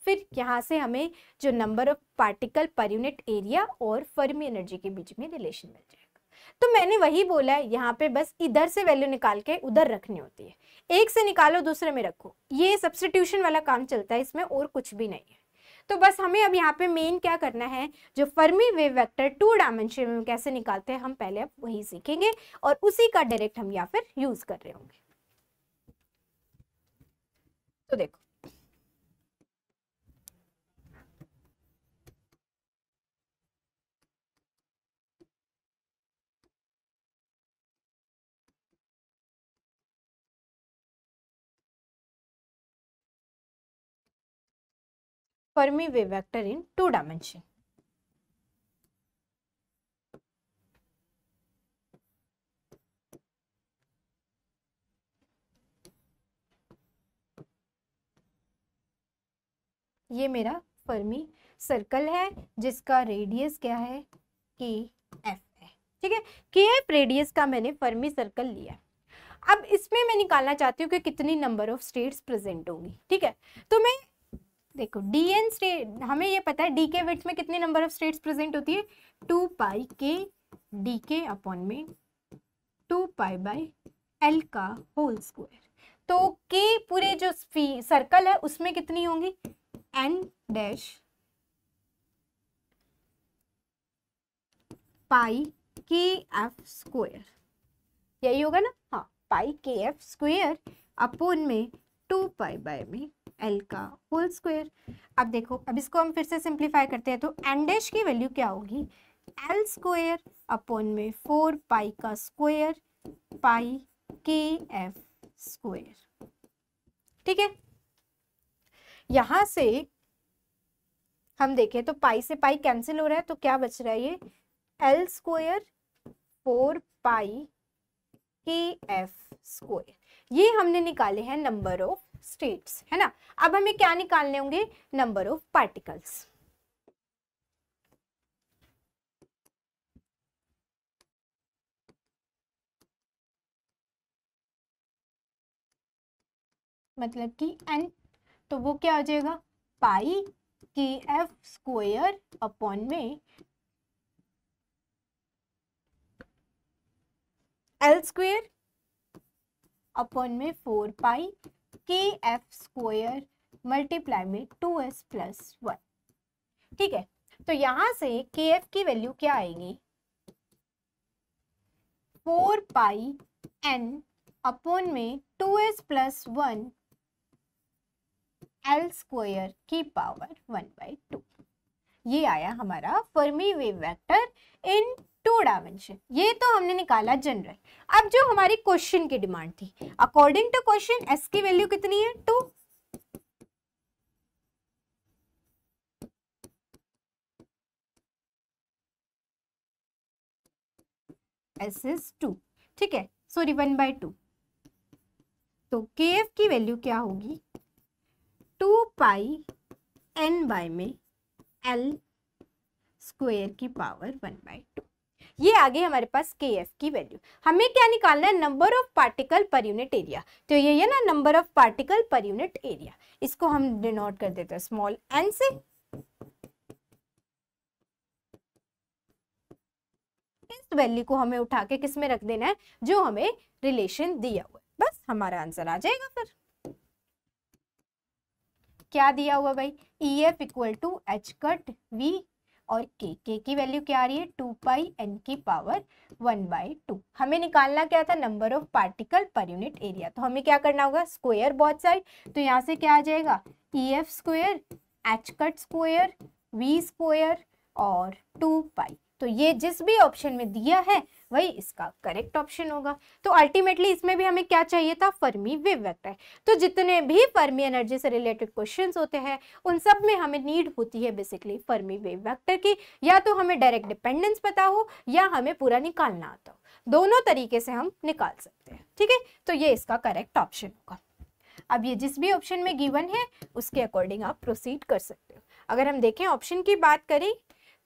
फिर यहाँ से हमें जो number of particle per unit area और फर्मी एनर्जी के बीच में रिलेशन मिल जाएगा। तो मैंने वही बोला है, यहाँ पे बस इधर से वैल्यू निकाल के उधर रखनी होती है, एक से निकालो दूसरे में रखो, ये सब्स्टिट्यूशन वाला काम चलता है इसमें, और कुछ भी नहीं है। तो बस हमें अब यहाँ पे मेन क्या करना है, जो फर्मी वेव वेक्टर 2 डायमेंशन में कैसे निकालते हैं हम पहले अब वही सीखेंगे, और उसी का डायरेक्ट हम या फिर यूज कर रहे होंगे। तो देखो फर्मी वेव वेक्टर इन 2 डायमेंशन। ये मेरा फर्मी सर्कल है जिसका रेडियस क्या है, KF है, ठीक है। KF रेडियस का मैंने फर्मी सर्कल लिया। अब इसमें मैं निकालना चाहती हूँ कि कितनी नंबर ऑफ स्टेट्स प्रेजेंट होंगी, ठीक है। तो मैं देखो dn स्टेट, हमें ये पता है डी के विड्थ में कितनी नंबर ऑफ स्टेट्स प्रेजेंट होती है, 2πk dk अपॉन में 2π/L का होल स्क्वायर। तो k पूरे जो सर्कल है उसमें कितनी होंगी, n डैश पाई KF स्क्वायर, यही होगा ना, हाँ, पाई KF स्क्वायर अपॉन में 2π में L का होल स्क्वायर। अब देखो, अब इसको हम फिर से सिंप्लीफाई करते हैं, तो n डैश की वैल्यू क्या होगी, L स्क्वायर अपॉन में 4π का स्क्वायर पाई KF स्क्वायर, ठीक है। यहां से हम देखें तो पाई से पाई कैंसिल हो रहा है, तो क्या बच रहा है ये L स्क्वायर 4 पाई KF स्क्वायर। ये हमने निकाले हैं नंबर ऑफ स्टेट्स, है ना। अब हमें क्या निकालने होंगे, नंबर ऑफ पार्टिकल्स। मतलब कि n, तो वो क्या हो जाएगा पाई KF स्क्वायर अपॉन में L स्क्वायर अपॉन में 4 पाई KF स्क्वायर मल्टीप्लाई में 2s प्लस 1। ठीक है, तो यहां से KF की वैल्यू क्या आएगी 4 पाई n अपॉन में 2s प्लस 1 L स्क्वायर की पावर 1/2। ये आया हमारा फर्मी वेव वेक्टर इन 2 डायमेंशन। ये तो हमने निकाला जनरल। अब जो हमारी क्वेश्चन की डिमांड थी, अकॉर्डिंग टू क्वेश्चन s की वैल्यू कितनी है 2। s इज 2, ठीक है, सॉरी 1/2। तो kf की वैल्यू क्या होगी 2 पाई n बाय में L स्क्वायर की पावर 1/2। ये आ गई हमारे पास KF की वैल्यू। हमें क्या निकालना है, number of particle per unit area. तो ये है ना number of particle per unit area, इसको हम डिनोट कर देते हैं स्मॉल n से। इस वैल्यू को हमें उठा के किस में रख देना है, जो हमें रिलेशन दिया हुआ है, बस हमारा आंसर आ जाएगा। फिर क्या दिया हुआ भाई, EF equal to h cut V और k की वैल्यू क्या आ रही है 2 पाई n की पावर 1/2। हमें निकालना क्या था, number of particle per unit area. तो हमें क्या करना होगा, स्क्वायर बोथ साइड। तो यहाँ से क्या आ जाएगा EF square h cut square V square और 2 पाई। तो ये जिस भी ऑप्शन में दिया है वही इसका करेक्ट ऑप्शन होगा। तो अल्टीमेटली इसमें भी हमें क्या चाहिए था, फर्मी वेव वेक्टर। तो जितने भी फर्मी एनर्जी से रिलेटेड क्वेश्चंस होते हैं उन सब में हमें नीड होती है बेसिकली फर्मी वेव वेक्टर की। या तो हमें डायरेक्ट डिपेंडेंस पता हो या हमें पूरा निकालना आता हो, दोनों तरीके से हम निकाल सकते हैं। ठीक है, तो ये इसका करेक्ट ऑप्शन होगा। अब ये जिस भी ऑप्शन में गिवन है उसके अकॉर्डिंग आप प्रोसीड कर सकते हो। अगर हम देखें ऑप्शन की बात करें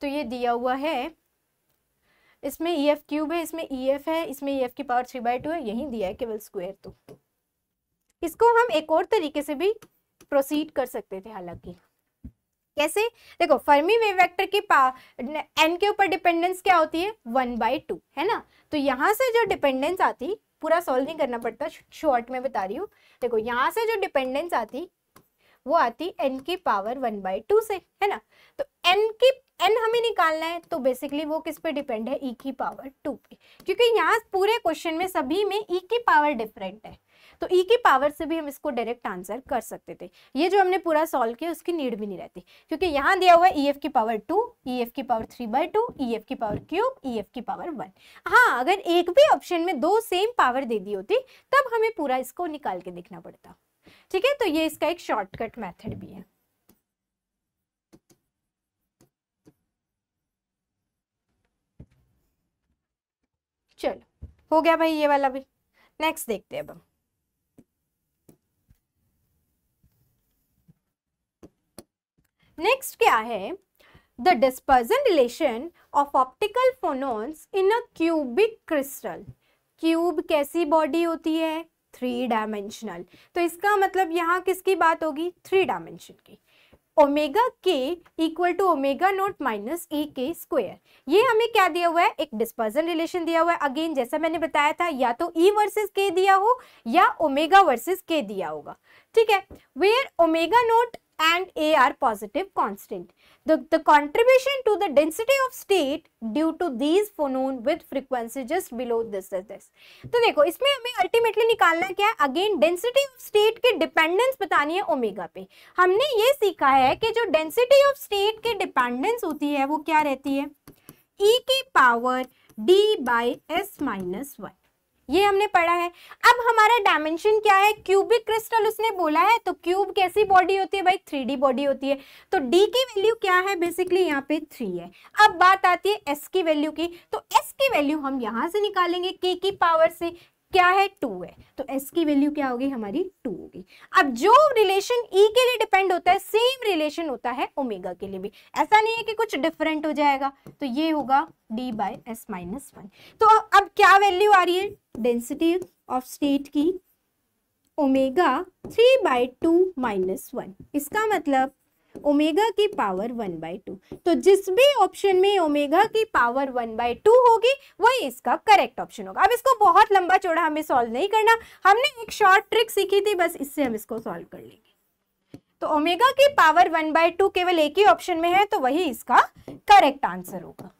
तो ये दिया हुआ है, इसमें EF क्यूब है, इसमें EF है, इसमें EF की पावर 3/2 है, यही दिया है केवल स्क्वायर। तो इसको हम एक और तरीके से भी प्रोसीड कर सकते थे। हालांकि कैसे, देखो फर्मी वेव वेक्टर की n के ऊपर डिपेंडेंस क्या होती है 1/2, है ना। तो यहाँ से जो डिपेंडेंस आती, पूरा सॉल्व नहीं करना पड़ता, शॉर्ट में बता रही हूँ। देखो यहाँ से जो डिपेंडेंस आती वो आती n की पावर 1/2 से, है ना। तो n हमें निकालना है, तो बेसिकली वो किस पे डिपेंड है, e की पावर 2 पे, क्योंकि यहाँ पूरे क्वेश्चन में सभी में e की पावर डिफरेंट है। तो e की पावर से भी हम इसको डायरेक्ट आंसर कर सकते थे। ये जो हमने पूरा सॉल्व किया उसकी नीड भी नहीं रहती, क्योंकि यहाँ दिया हुआ है EF की पावर 2, EF की पावर 3/2, EF की पावर क्यूब, EF की पावर 1। हाँ, अगर एक भी ऑप्शन में 2 सेम पावर दे दी होती तब हमें पूरा इसको निकाल के देखना पड़ता। ठीक है, तो ये इसका एक शॉर्टकट मेथड भी है। चलो हो गया भाई ये वाला भी। नेक्स्ट देखते हैं अब हम। नेक्स्ट क्या है, the dispersion relation of optical phonons in a cubic crystal. Cube कैसी बॉडी होती है, 3 डायमेंशनल। तो इसका मतलब यहाँ किसकी बात होगी, 3 डायमेंशन की। Omega k equal to omega not minus A k square. ये हमें क्या दिया हुआ है, एक डिस्पर्जन रिलेशन दिया हुआ है। अगेन जैसा मैंने बताया था, या तो ई वर्सेस के दिया हो या ओमेगा वर्सेस के दिया होगा। ठीक है, where omega naught and A are positive constant. The contribution to the density of state due to these phonon with frequency just below this is this. तो देखो इसमें हमें अल्टीमेटली निकालना क्या है, अगेन डेंसिटी ऑफ स्टेट की डिपेंडेंस बतानी है ओमेगा पे। हमने ये सीखा है कि जो डेंसिटी ऑफ स्टेट की डिपेंडेंस होती है वो क्या रहती है, E की power D by S minus 1। ये हमने पढ़ा है। अब हमारा डायमेंशन क्या है, क्यूबिक क्रिस्टल उसने बोला है, तो क्यूब कैसी बॉडी होती है भाई, 3D बॉडी होती है। तो D की वैल्यू क्या है, बेसिकली यहाँ पे 3 है। अब बात आती है S की वैल्यू की, तो S की वैल्यू हम यहाँ से निकालेंगे K की पावर से, क्या है 2 है, तो S की वैल्यू क्या होगी हमारी 2 होगी। अब जो रिलेशन E के लिए डिपेंड होता है सेम रिलेशन होता है ओमेगा के लिए भी, ऐसा नहीं है कि कुछ डिफरेंट हो जाएगा, तो ये होगा D/S-1। तो अब क्या वैल्यू आ रही है डेंसिटी ऑफ स्टेट की, ओमेगा 3/2-1, इसका मतलब ओमेगा की पावर 1/2। तो जिस भी ऑप्शन में ओमेगा की पावर 1/2 होगी वही इसका करेक्ट ऑप्शन होगा। अब इसको बहुत लंबा चौड़ा हमें सॉल्व नहीं करना, हमने एक शॉर्ट ट्रिक सीखी थी, बस इससे हम इसको सॉल्व कर लेंगे। तो ओमेगा की पावर 1/2 केवल एक ही ऑप्शन में है, तो वही इसका करेक्ट आंसर होगा।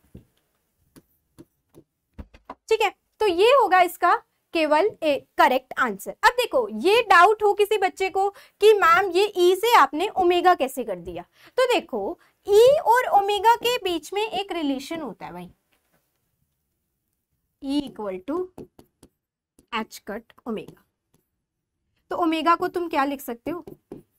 ठीक है, तो ये होगा इसका केवल एक करेक्ट आंसर। अब देखो ये डाउट हो किसी बच्चे को कि मैम ये ई से आपने ओमेगा कैसे कर दिया, तो देखो ई और ओमेगा के बीच में एक रिलेशन होता है भाई, E equal to H cut omega. तो ओमेगा को तुम क्या लिख सकते हो,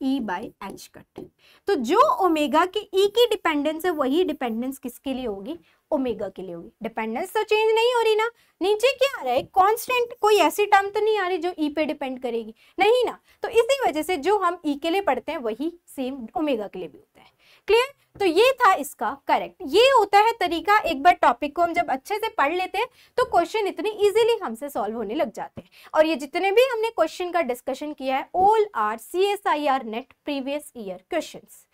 E/h कट। तो जो ओमेगा की ई की डिपेंडेंस है वही डिपेंडेंस किसके लिए होगी, ओमेगा के लिए होगी। डिपेंडेंस तो चेंज नहीं हो रही ना, नीचे क्या आ रहा है कांस्टेंट, कोई ऐसी टर्म तो नहीं आ रही जो ई पे डिपेंड करेगी, नहीं ना। तो इसी वजह से जो हम ई के लिए पढ़ते हैं वही सेम ओमेगा के लिए भी होता है। क्लियर, तो ये था इसका करेक्ट। ये होता है तरीका, एक बार टॉपिक को हम जब अच्छे से पढ़ लेते हैं तो क्वेश्चन इतनी इजीली हमसे सॉल्व होने लग जाते हैं। और ये जितने भी हमने क्वेश्चन का डिस्कशन किया है all are CSIR NET previous year questions.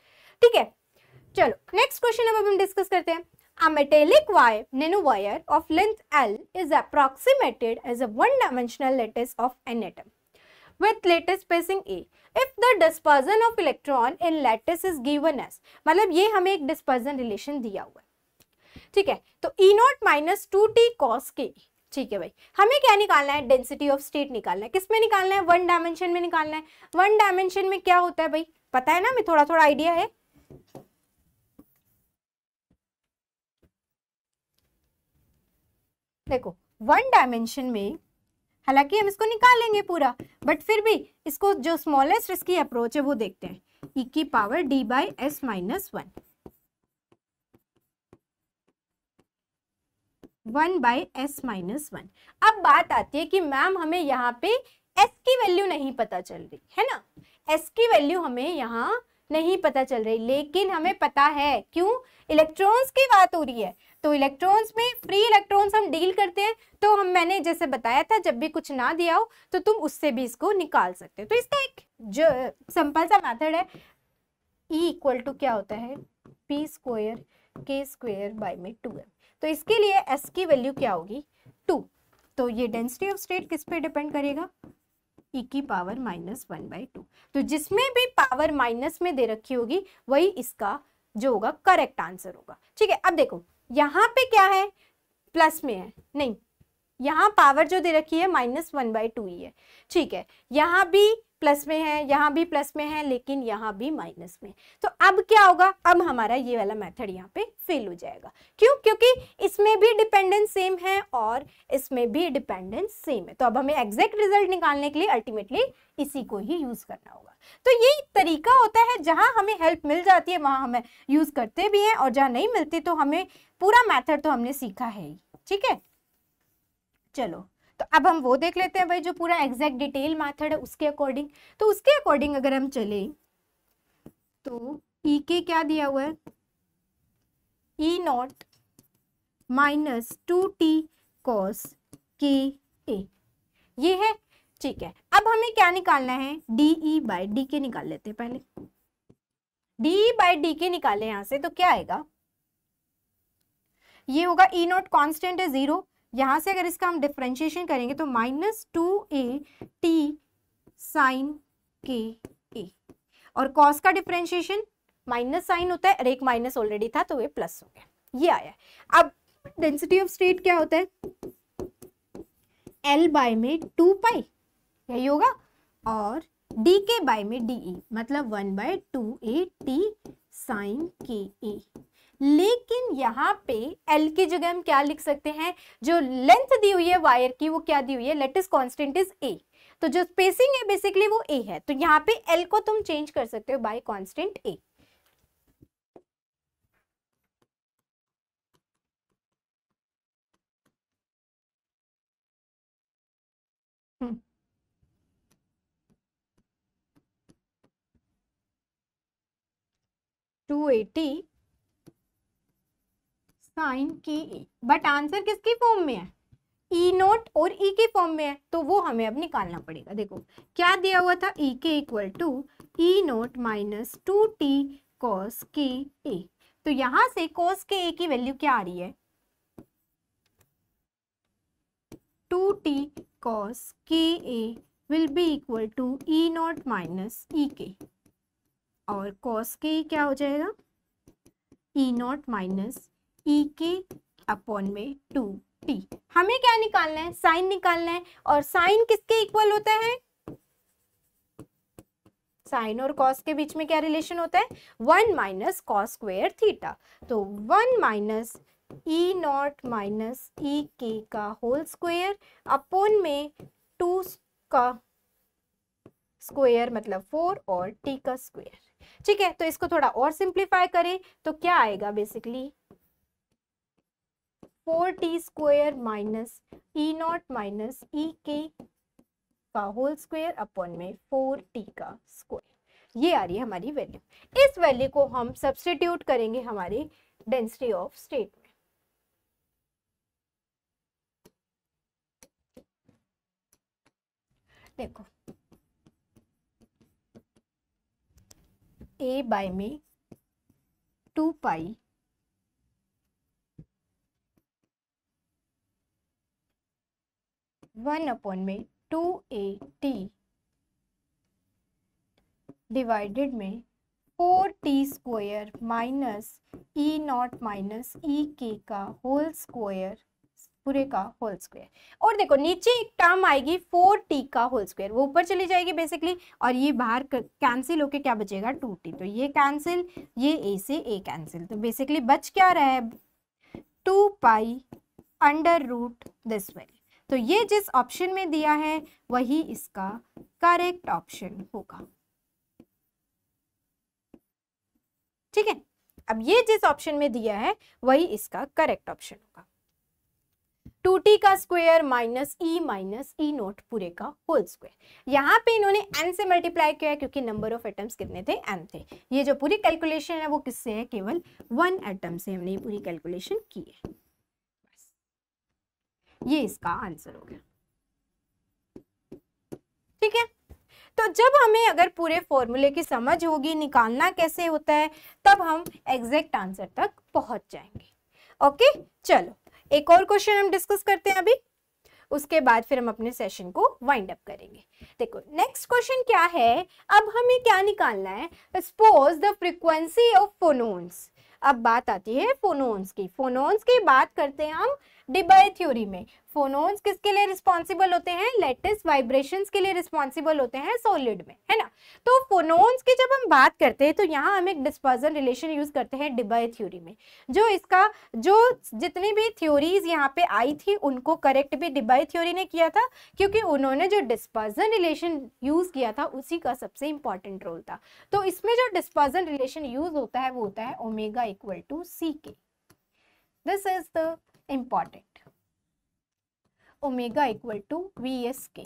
ठीक है, चलो नेक्स्ट क्वेश्चन अब हम डिस्कस करते हैं। A metallic wire, nanowire of length L is approximated as a one-dimensional lattice of an atom with lattice spacing A. If the dispersion of electron in lattice is given as, मतलब ये हमें एक dispersion relation दिया हुआ है, ठीक है। तो E0 - 2t cos k, ठीक है भाई। हमें क्या निकालना है, डेंसिटी ऑफ स्टेट निकालना है। किस में निकालना है, वन डायमेंशन में निकालना है। वन डायमेंशन में क्या होता है भाई, पता है ना, हमें थोड़ा थोड़ा आइडिया है। देखो वन डायमेंशन में, हालांकि हम इसको निकालेंगे पूरा, बट फिर भी इसको जो स्मॉलेस्ट इसकी अप्रोच है वो देखते हैं, e की पावर D/S-1, 1/S-1। अब बात आती है कि मैम हमें यहाँ पे s की वैल्यू नहीं पता चल रही है ना, s की वैल्यू हमें यहाँ नहीं पता चल रही, लेकिन हमें पता है क्यों, इलेक्ट्रॉन्स की बात हो रही है। तो इलेक्ट्रॉन्स में फ्री इलेक्ट्रॉन्स हम डील करते हैं, तो हम मैंने जैसे बताया था जब भी कुछ ना दिया हो तो तुम उससे भी इसको निकाल सकते हो। तो इसका एक जो सिंपल सा मेथड है, E इक्वल टू क्या होता है, p² k² 2m। तो इसके लिए s की वैल्यू क्या होगी 2। तो ये डेंसिटी ऑफ स्टेट किस पे डिपेंड करेगा, e की पावर -1/2। तो जिसमें भी पावर माइनस में दे रखी होगी वही इसका जो होगा करेक्ट आंसर होगा। ठीक है, अब देखो यहाँ पे क्या है, प्लस में है, नहीं यहाँ पावर जो दे रखी है -1/2 ही है। ठीक है, यहाँ भी प्लस में है, यहाँ भी प्लस में है, लेकिन यहाँ भी माइनस में। तो अब क्या होगा, अब हमारा ये वाला मेथड यहाँ पे फेल हो जाएगा। क्यों, क्योंकि इसमें भी डिपेंडेंस सेम है और इसमें भी डिपेंडेंस सेम है। तो अब हमें एग्जैक्ट रिजल्ट निकालने के लिए अल्टीमेटली इसी को ही यूज करना होगा। तो ये तरीका होता है, जहां हमें हेल्प मिल जाती है वहां हमें यूज करते भी हैं, और जहां नहीं मिलती तो हमें पूरा मेथड तो हमने सीखा है ही। ठीक है, चलो तो अब हम वो देख लेते हैं भाई, जो पूरा एग्जैक्ट डिटेल मेथड है उसके अकॉर्डिंग। तो उसके अकॉर्डिंग अगर हम चले तो ई के क्या दिया हुआ है, E0 - 2t cos ka, ये है। ठीक है, अब हमें क्या निकालना है, DE/dk निकाल लेते हैं पहले। DE/dk निकाले यहां से, तो क्या आएगा, ये होगा E0 कांस्टेंट है 0, यहां से अगर इसका हम डिफरेंशिएशन करेंगे तो -2at sin ka, और cos का डिफरेंशिएशन माइनस साइन होता है और एक माइनस ऑलरेडी था तो ये प्लस हो गया, ये आया। अब डेंसिटी ऑफ स्टेट क्या होता है, L/2π यही होगा, और dk/de मतलब 1/2at sin ka। लेकिन यहाँ पे एल की जगह हम क्या लिख सकते हैं, जो लेंथ दी हुई है वायर की वो क्या दी हुई है, लेटेस्ट कांस्टेंट इज ए, तो जो स्पेसिंग है बेसिकली वो ए है, तो यहाँ पे एल को तुम चेंज कर सकते हो बाय कांस्टेंट ए। 280 साइन के ए, बट आंसर किसकी फॉर्म में है, ई नोट और ई के फॉर्म में है, तो वो हमें अब निकालना पड़ेगा। देखो क्या दिया हुआ था, E K equal to E note minus 2t cos के ए, तो यहां से कॉस के ए की वैल्यू क्या आ रही है, 2t कॉस के a will be equal to E note minus E k, और कॉस के क्या हो जाएगा, ई नोट माइनस ई के अपॉन में 2t। हमें क्या निकालना है, साइन निकालना है, और साइन किसके इक्वल होता है, साइन और कॉस के बीच में क्या रिलेशन होता है, 1 माइनस कॉस स्क्वायर थीटा, तो 1 माइनस ई नॉट माइनस ई के का होल स्क्वायर अपॉन में 2 का स्क्वायर मतलब 4 और t का स्क्वायर। ठीक है, तो इसको थोड़ा और सिंप्लीफाई करें तो क्या आएगा, basically 4t square minus e naught minus ई के का होल स्क्वायर अपॉन में 4t का स्क्वायर, ये आ रही है हमारी वैल्यू। इस वैल्यू को हम सब्स्टिट्यूट करेंगे हमारे डेंसिटी ऑफ स्टेट में। देखो a बाय में 2 पाई वन अपॉन में 2at डिवाइडेड में 4t square minus e naught minus ई के का होल स्क्वायर पूरे का होल स्क्वायर, और देखो नीचे एक टर्म आएगी 4t का होल स्क्वायर, वो ऊपर चली जाएगी बेसिकली, और ये बाहर कैंसिल होके क्या बचेगा 2t, तो ये कैंसिल, ये a से a कैंसिल, तो बेसिकली बच क्या रहा है 2 pi under root this value, तो ये जिस ऑप्शन में दिया है वही इसका करेक्ट ऑप्शन होगा। ठीक है, अब ये जिस ऑप्शन में दिया है वही इसका करेक्ट ऑप्शन होगा। 2t का स्क्वायर माइनस ई नोट पूरे का होल स्क्वायर, यहाँ पे इन्होंने n से मल्टीप्लाई किया है क्योंकि नंबर ऑफ एटम्स कितने थे, n थे। ये जो पूरी कैलकुलेशन है वो किससे है, केवल 1 एटम से हमने पूरी कैलकुलेशन की है। ये इसका आंसर हो गया। ठीक है, तो जब हमें अगर पूरे फॉर्मूले की समझ होगी निकालना कैसे होता है, तब हम एग्जैक्ट आंसर तक पहुंच जाएंगे। ओके, चलो एक और क्वेश्चन हम डिस्कस करते हैं अभी, उसके बाद फिर हम अपने सेशन को वाइंड अप करेंगे। देखो नेक्स्ट क्वेश्चन क्या है, अब हमें क्या निकालना है, सपोज द फ्रीक्वेंसी ऑफ फोनोन्स। अब बात आती है फोनोन्स की, फोनोन्स की बात करते हैं हम डिबाय थ्योरी में। फोनोन्स किसके लिए रिस्पॉन्सिबल होते हैं, लेटेस्ट वाइब्रेशंस के लिए रिस्पॉन्सिबल होते हैं सॉलिड में, है ना। तो फोनोन्स की जब हम बात करते हैं तो यहाँ हम एक डिस्पर्जन रिलेशन यूज करते हैं डिबाय थ्योरी में। जो जितनी भी थ्योरीज यहाँ पे आई थी उनको करेक्ट भी डिबाय थ्योरी ने किया था, क्योंकि उन्होंने जो डिस्पर्जन रिलेशन यूज किया था उसी का सबसे इंपॉर्टेंट रोल था। तो इसमें जो डिस्पर्जन रिलेशन यूज होता है वो होता है omega equal to C K. This is the important, omega equal to VSK।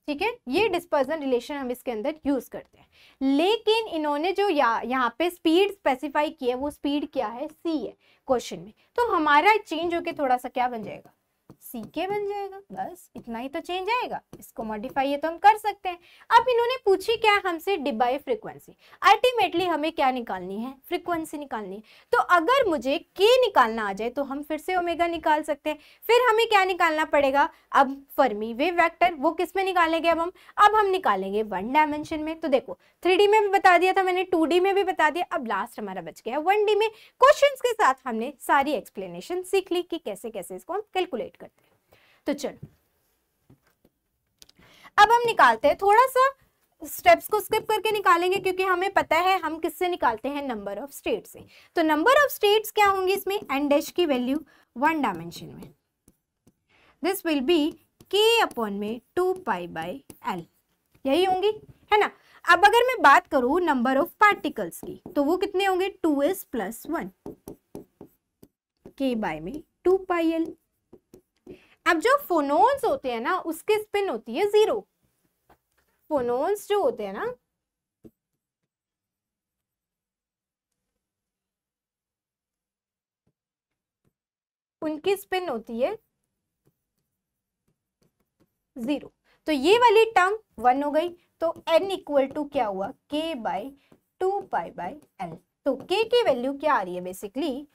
ठीक है, ये डिस्पर्जन रिलेशन हम इसके अंदर यूज करते हैं। लेकिन इन्होंने जो यहाँ पे स्पीड स्पेसिफाई की है वो स्पीड क्या है, c है क्वेश्चन में, तो हमारा चेंज होके थोड़ा सा क्या बन जाएगा, CK बन जाएगा। बस इतना ही तो चेंज आएगा, इसको मॉडिफाई ये तो हम कर सकते हैं। अब इन्होंने पूछी क्या हमसे, डिबाय फ्रीक्वेंसी। अल्टीमेटली हमें क्या निकालनी है, फ्रीक्वेंसी निकालनी है। तो अगर मुझे K निकालना आ जाए तो हम फिर से ओमेगा निकाल सकते हैं। फिर हमें क्या निकालना पड़ेगा, अब फर्मी वेव वेक्टर, वो किस में निकालेंगे, अब हम निकालेंगे 1 डायमेंशन में। तो देखो 3D में भी बता दिया था मैंने, 2D में भी बता दिया, अब लास्ट हमारा बच गया 1D में। क्वेश्चंस के साथ हमने सारी एक्सप्लेनेशन सीख ली कि कैसे कैसे इसको हम कैलकुलेट करते हैं। तो चलो अब हम निकालते हैं, थोड़ा सा स्टेप्स को स्किप करके निकालेंगे क्योंकि हमें पता है हम किससे निकालते हैं, नंबर ऑफ स्टेट से। तो नंबर ऑफ स्टेट्स क्या होंगे इसमें, एन डैश की वैल्यू 1 डायमेंशन में, this will be k upon में 2 पाई बाई l, यही होंगी, है ना। अब अगर मैं बात करूं नंबर ऑफ पार्टिकल्स की तो वो कितने होंगे, 2s प्लस 1 k बाय में 2 पाई l। अब जो फोनोन्स होते हैं ना उसकी स्पिन होती है 0। फोनोन्स जो होते हैं ना उनकी स्पिन होती है 0। तो ये वाली टर्म 1 हो गई। तो n इक्वल टू क्या हुआ, k by 2 pi by l। तो k की वैल्यू क्या आ रही है, बेसिकली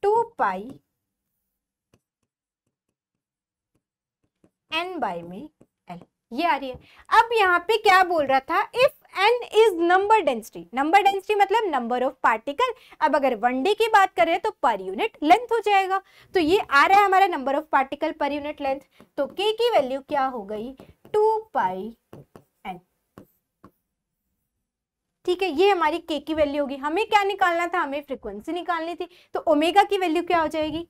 2 पाई n बाई में l, ये आ रही है। अब यहाँ पे क्या बोल रहा था, if n is number density, number density मतलब नंबर ऑफ पार्टिकल। अब अगर 1D की बात करें तो पर यूनिट लेंथ हो जाएगा। तो ये आ रहा है हमारा number of particle per unit length. तो k की वैल्यू क्या हो गई, 2 पाई n, ठीक है। ये हमारी k की वैल्यू होगी। हमें क्या निकालना था, हमें फ्रीक्वेंसी निकालनी थी। तो ओमेगा की वैल्यू क्या हो जाएगी,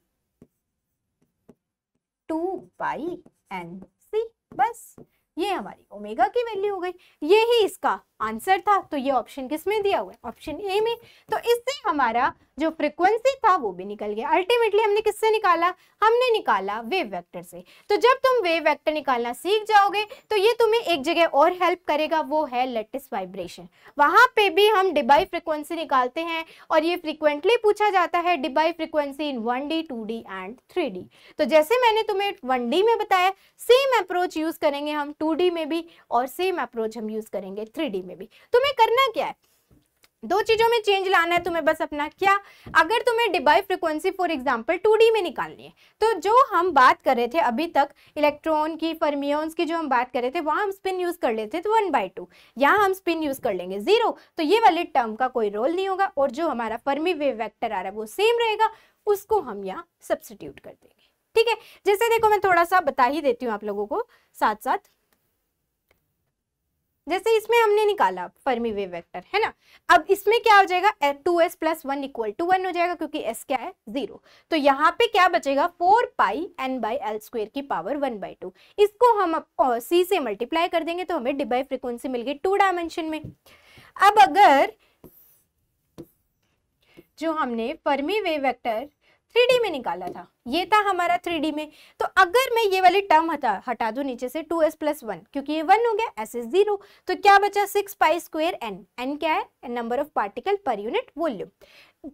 2 पाई n c, बस ये हमारी ओमेगा की वैल्यू हो गई। ये ही इसका आंसर था। तो ये ऑप्शन किस में दिया हुआ है, ऑप्शन ए में। तो इससे हमारा जो फ्रीक्वेंसी था वो भी निकल गया। अल्टीमेटली हमने किससे निकाला, हमने निकाला वेव वेक्टर से। तो जब तुम वेव वेक्टर निकालना सीख जाओगे तो ये तुम्हें एक जगह और हेल्प करेगा, वो है लैटिस वाइब्रेशन। वहां पे भी हम डिबाई फ्रीक्वेंसी निकालते हैं और ये फ्रीक्वेंटली पूछा जाता है, Debye frequency in 1D 2D and 3D। तो जैसे मैंने तुम्हें 1D में बताया, सेम अप्रोच यूज करेंगे हम 2D में भी और सेम अप्रोच हम यूज करेंगे 3D में भी। तुम्हें करना क्या है, दो चीजों में चेंज लाना है तुम्हें बस अपना। क्या, अगर तुम्हें Debye frequency for example 2D में निकालनी है तो जो हम बात कर रहे थे अभी तक इलेक्ट्रॉन की, फर्मियंस की जो हम बात कर रहे थे, वहां हम स्पिन यूज कर लेते थे 1/2, यहाँ हम स्पिन यूज कर लेंगे 0। तो ये वाले टर्म का कोई रोल नहीं होगा और जो हमारा फर्मी वेव वेक्टर आ रहा है वो सेम रहेगा, उसको हम यहाँ सब्स्टिट्यूट कर देंगे। ठीक है, जैसे देखो मैं थोड़ा सा बता ही देती हूँ आप लोगों को साथ साथ। जैसे इसमें हमने निकाला फर्मी वेव वेक्टर, है ना। अब इसमें क्या हो जाएगा, 2s प्लस 1 इक्वल टू 1 हो जाएगा क्योंकि s क्या है 0। तो यहाँ पे क्या बचेगा, 4 पाई n बाई एल स्क्वायर की पावर 1/2। इसको हम c से मल्टीप्लाई कर देंगे तो हमें डिबाई फ्रीक्वेंसी मिल गई 2 डायमेंशन में। अब अगर जो हमने फर्मी वेव वेक्टर 3D में निकाला था, ये था हमारा 3D में, तो अगर मैं ये वाली टर्म हटा दूं नीचे से 2s प्लस 1, क्योंकि ये 1 हो गया, s इज 0, तो क्या बचा 6 पाई स्क्वायर n। n क्या है, number of particle per unit volume.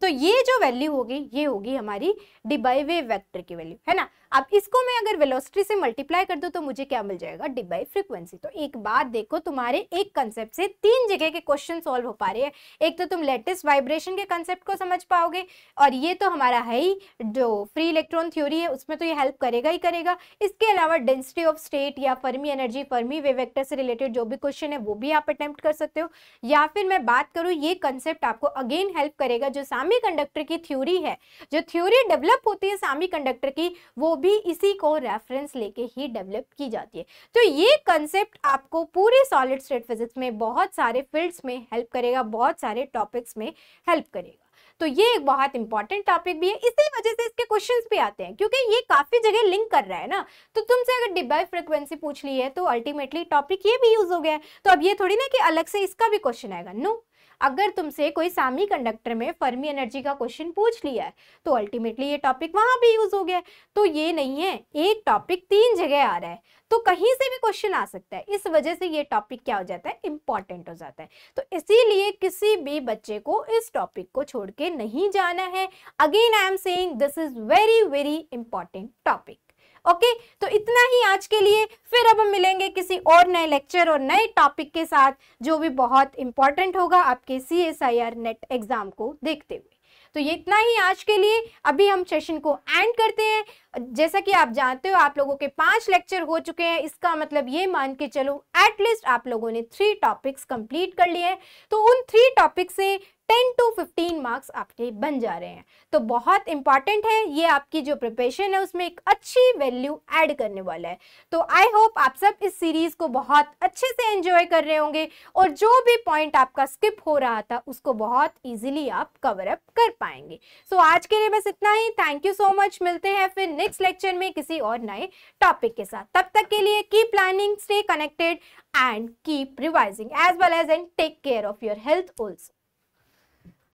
तो ये जो वैल्यू होगी ये होगी हमारी डिबाई वेव वेक्टर की वैल्यू, है ना। अब इसको मैं अगर वेलोसिटी से मल्टीप्लाई कर दूं तो मुझे क्या मिल जाएगा, डिबाई फ्रीक्वेंसी। तो एक बात देखो, तुम्हारे एक कंसेप्ट से 3 जगह के क्वेश्चन सॉल्व हो पा रहे हैं। एक तो तुम लेटिस वाइब्रेशन के कंसेप्ट को समझ पाओगे, और ये तो हमारा है ही जो फ्री इलेक्ट्रॉन थ्योरी है उसमें तो ये हेल्प करेगा ही करेगा। इसके अलावा डेंसिटी ऑफ स्टेट या Fermi energy, Fermi wave vector से रिलेटेड जो भी क्वेश्चन है वो भी आप अटेम्प्ट कर सकते हो। या फिर मैं बात करूँ, ये कंसेप्ट आपको अगेन हेल्प करेगा, जो सेमीकंडक्टर की थ्योरी है, जो थ्योरी डेवलप होती है सेमीकंडक्टर की, वो भी इसी को रेफरेंस लेके ही डेवलप की जाती है। तो ये कंसेप्ट आपको पूरी सॉलिड स्टेट फिजिक्स में बहुत सारे फील्ड्स में हेल्प करेगा, बहुत सारे टॉपिक्स में हेल्प करेगा। तो ये एक बहुत इंपॉर्टेंट टॉपिक भी है, इसी वजह से इसके क्वेश्चंस भी आते हैं, क्योंकि ये काफी जगह लिंक कर रहा है ना। तो तुमसे अगर डिबाई फ्रीक्वेंसी पूछ ली है तो अल्टीमेटली टॉपिक ये भी यूज हो गया है। तो अब ये थोड़ी ना कि अलग से इसका भी क्वेश्चन आएगा, नो। अगर तुमसे कोई सेमीकंडक्टर में फर्मी एनर्जी का क्वेश्चन पूछ लिया है तो अल्टीमेटली ये टॉपिक वहां भी यूज हो गया है। तो ये नहीं है एक टॉपिक 3 जगह आ रहा है तो कहीं से भी क्वेश्चन आ सकता है, इस वजह से ये टॉपिक क्या हो जाता है, इंपॉर्टेंट हो जाता है। तो इसीलिए किसी भी बच्चे को इस टॉपिक को छोड़ के नहीं जाना है। Again I am saying this is very very important topic. Okay, तो इतना ही आज के लिए। फिर अब हम मिलेंगे किसी और नए लेक्चर और नए टॉपिक के साथ, जो भी बहुत इंपॉर्टेंट होगा आपके CSIR नेट एग्जाम को देखते हुए। तो ये इतना ही आज के लिए। अभी हम सेशन को एंड करते हैं। जैसा कि आप जानते हो आप लोगों के 5 लेक्चर हो चुके हैं, इसका मतलब ये मान के चलो एटलीस्ट आप लोगों ने 3 टॉपिक्स कंप्लीट कर लिए हैं। तो उन 3 टॉपिक से 10 to 15 मार्क्स आपके बन जा रहे हैं। तो बहुत इंपॉर्टेंट है, ये आपकी जो प्रिपरेशन है उसमें एक अच्छी वैल्यू ऐड करने वाला है। तो आई होप आप सब इस सीरीज को बहुत अच्छे से एंजॉय कर रहे होंगे और जो भी पॉइंट आपका स्किप हो रहा था उसको बहुत इजीली आप कवर अप कर पाएंगे। सो आज के लिए बस इतना ही। Thank you so much. मिलते हैं फिर नेक्स्ट लेक्चर में किसी और नए टॉपिक के साथ। तब तक के लिए keep planning, stay connected and keep revising as well as and take care of your health also.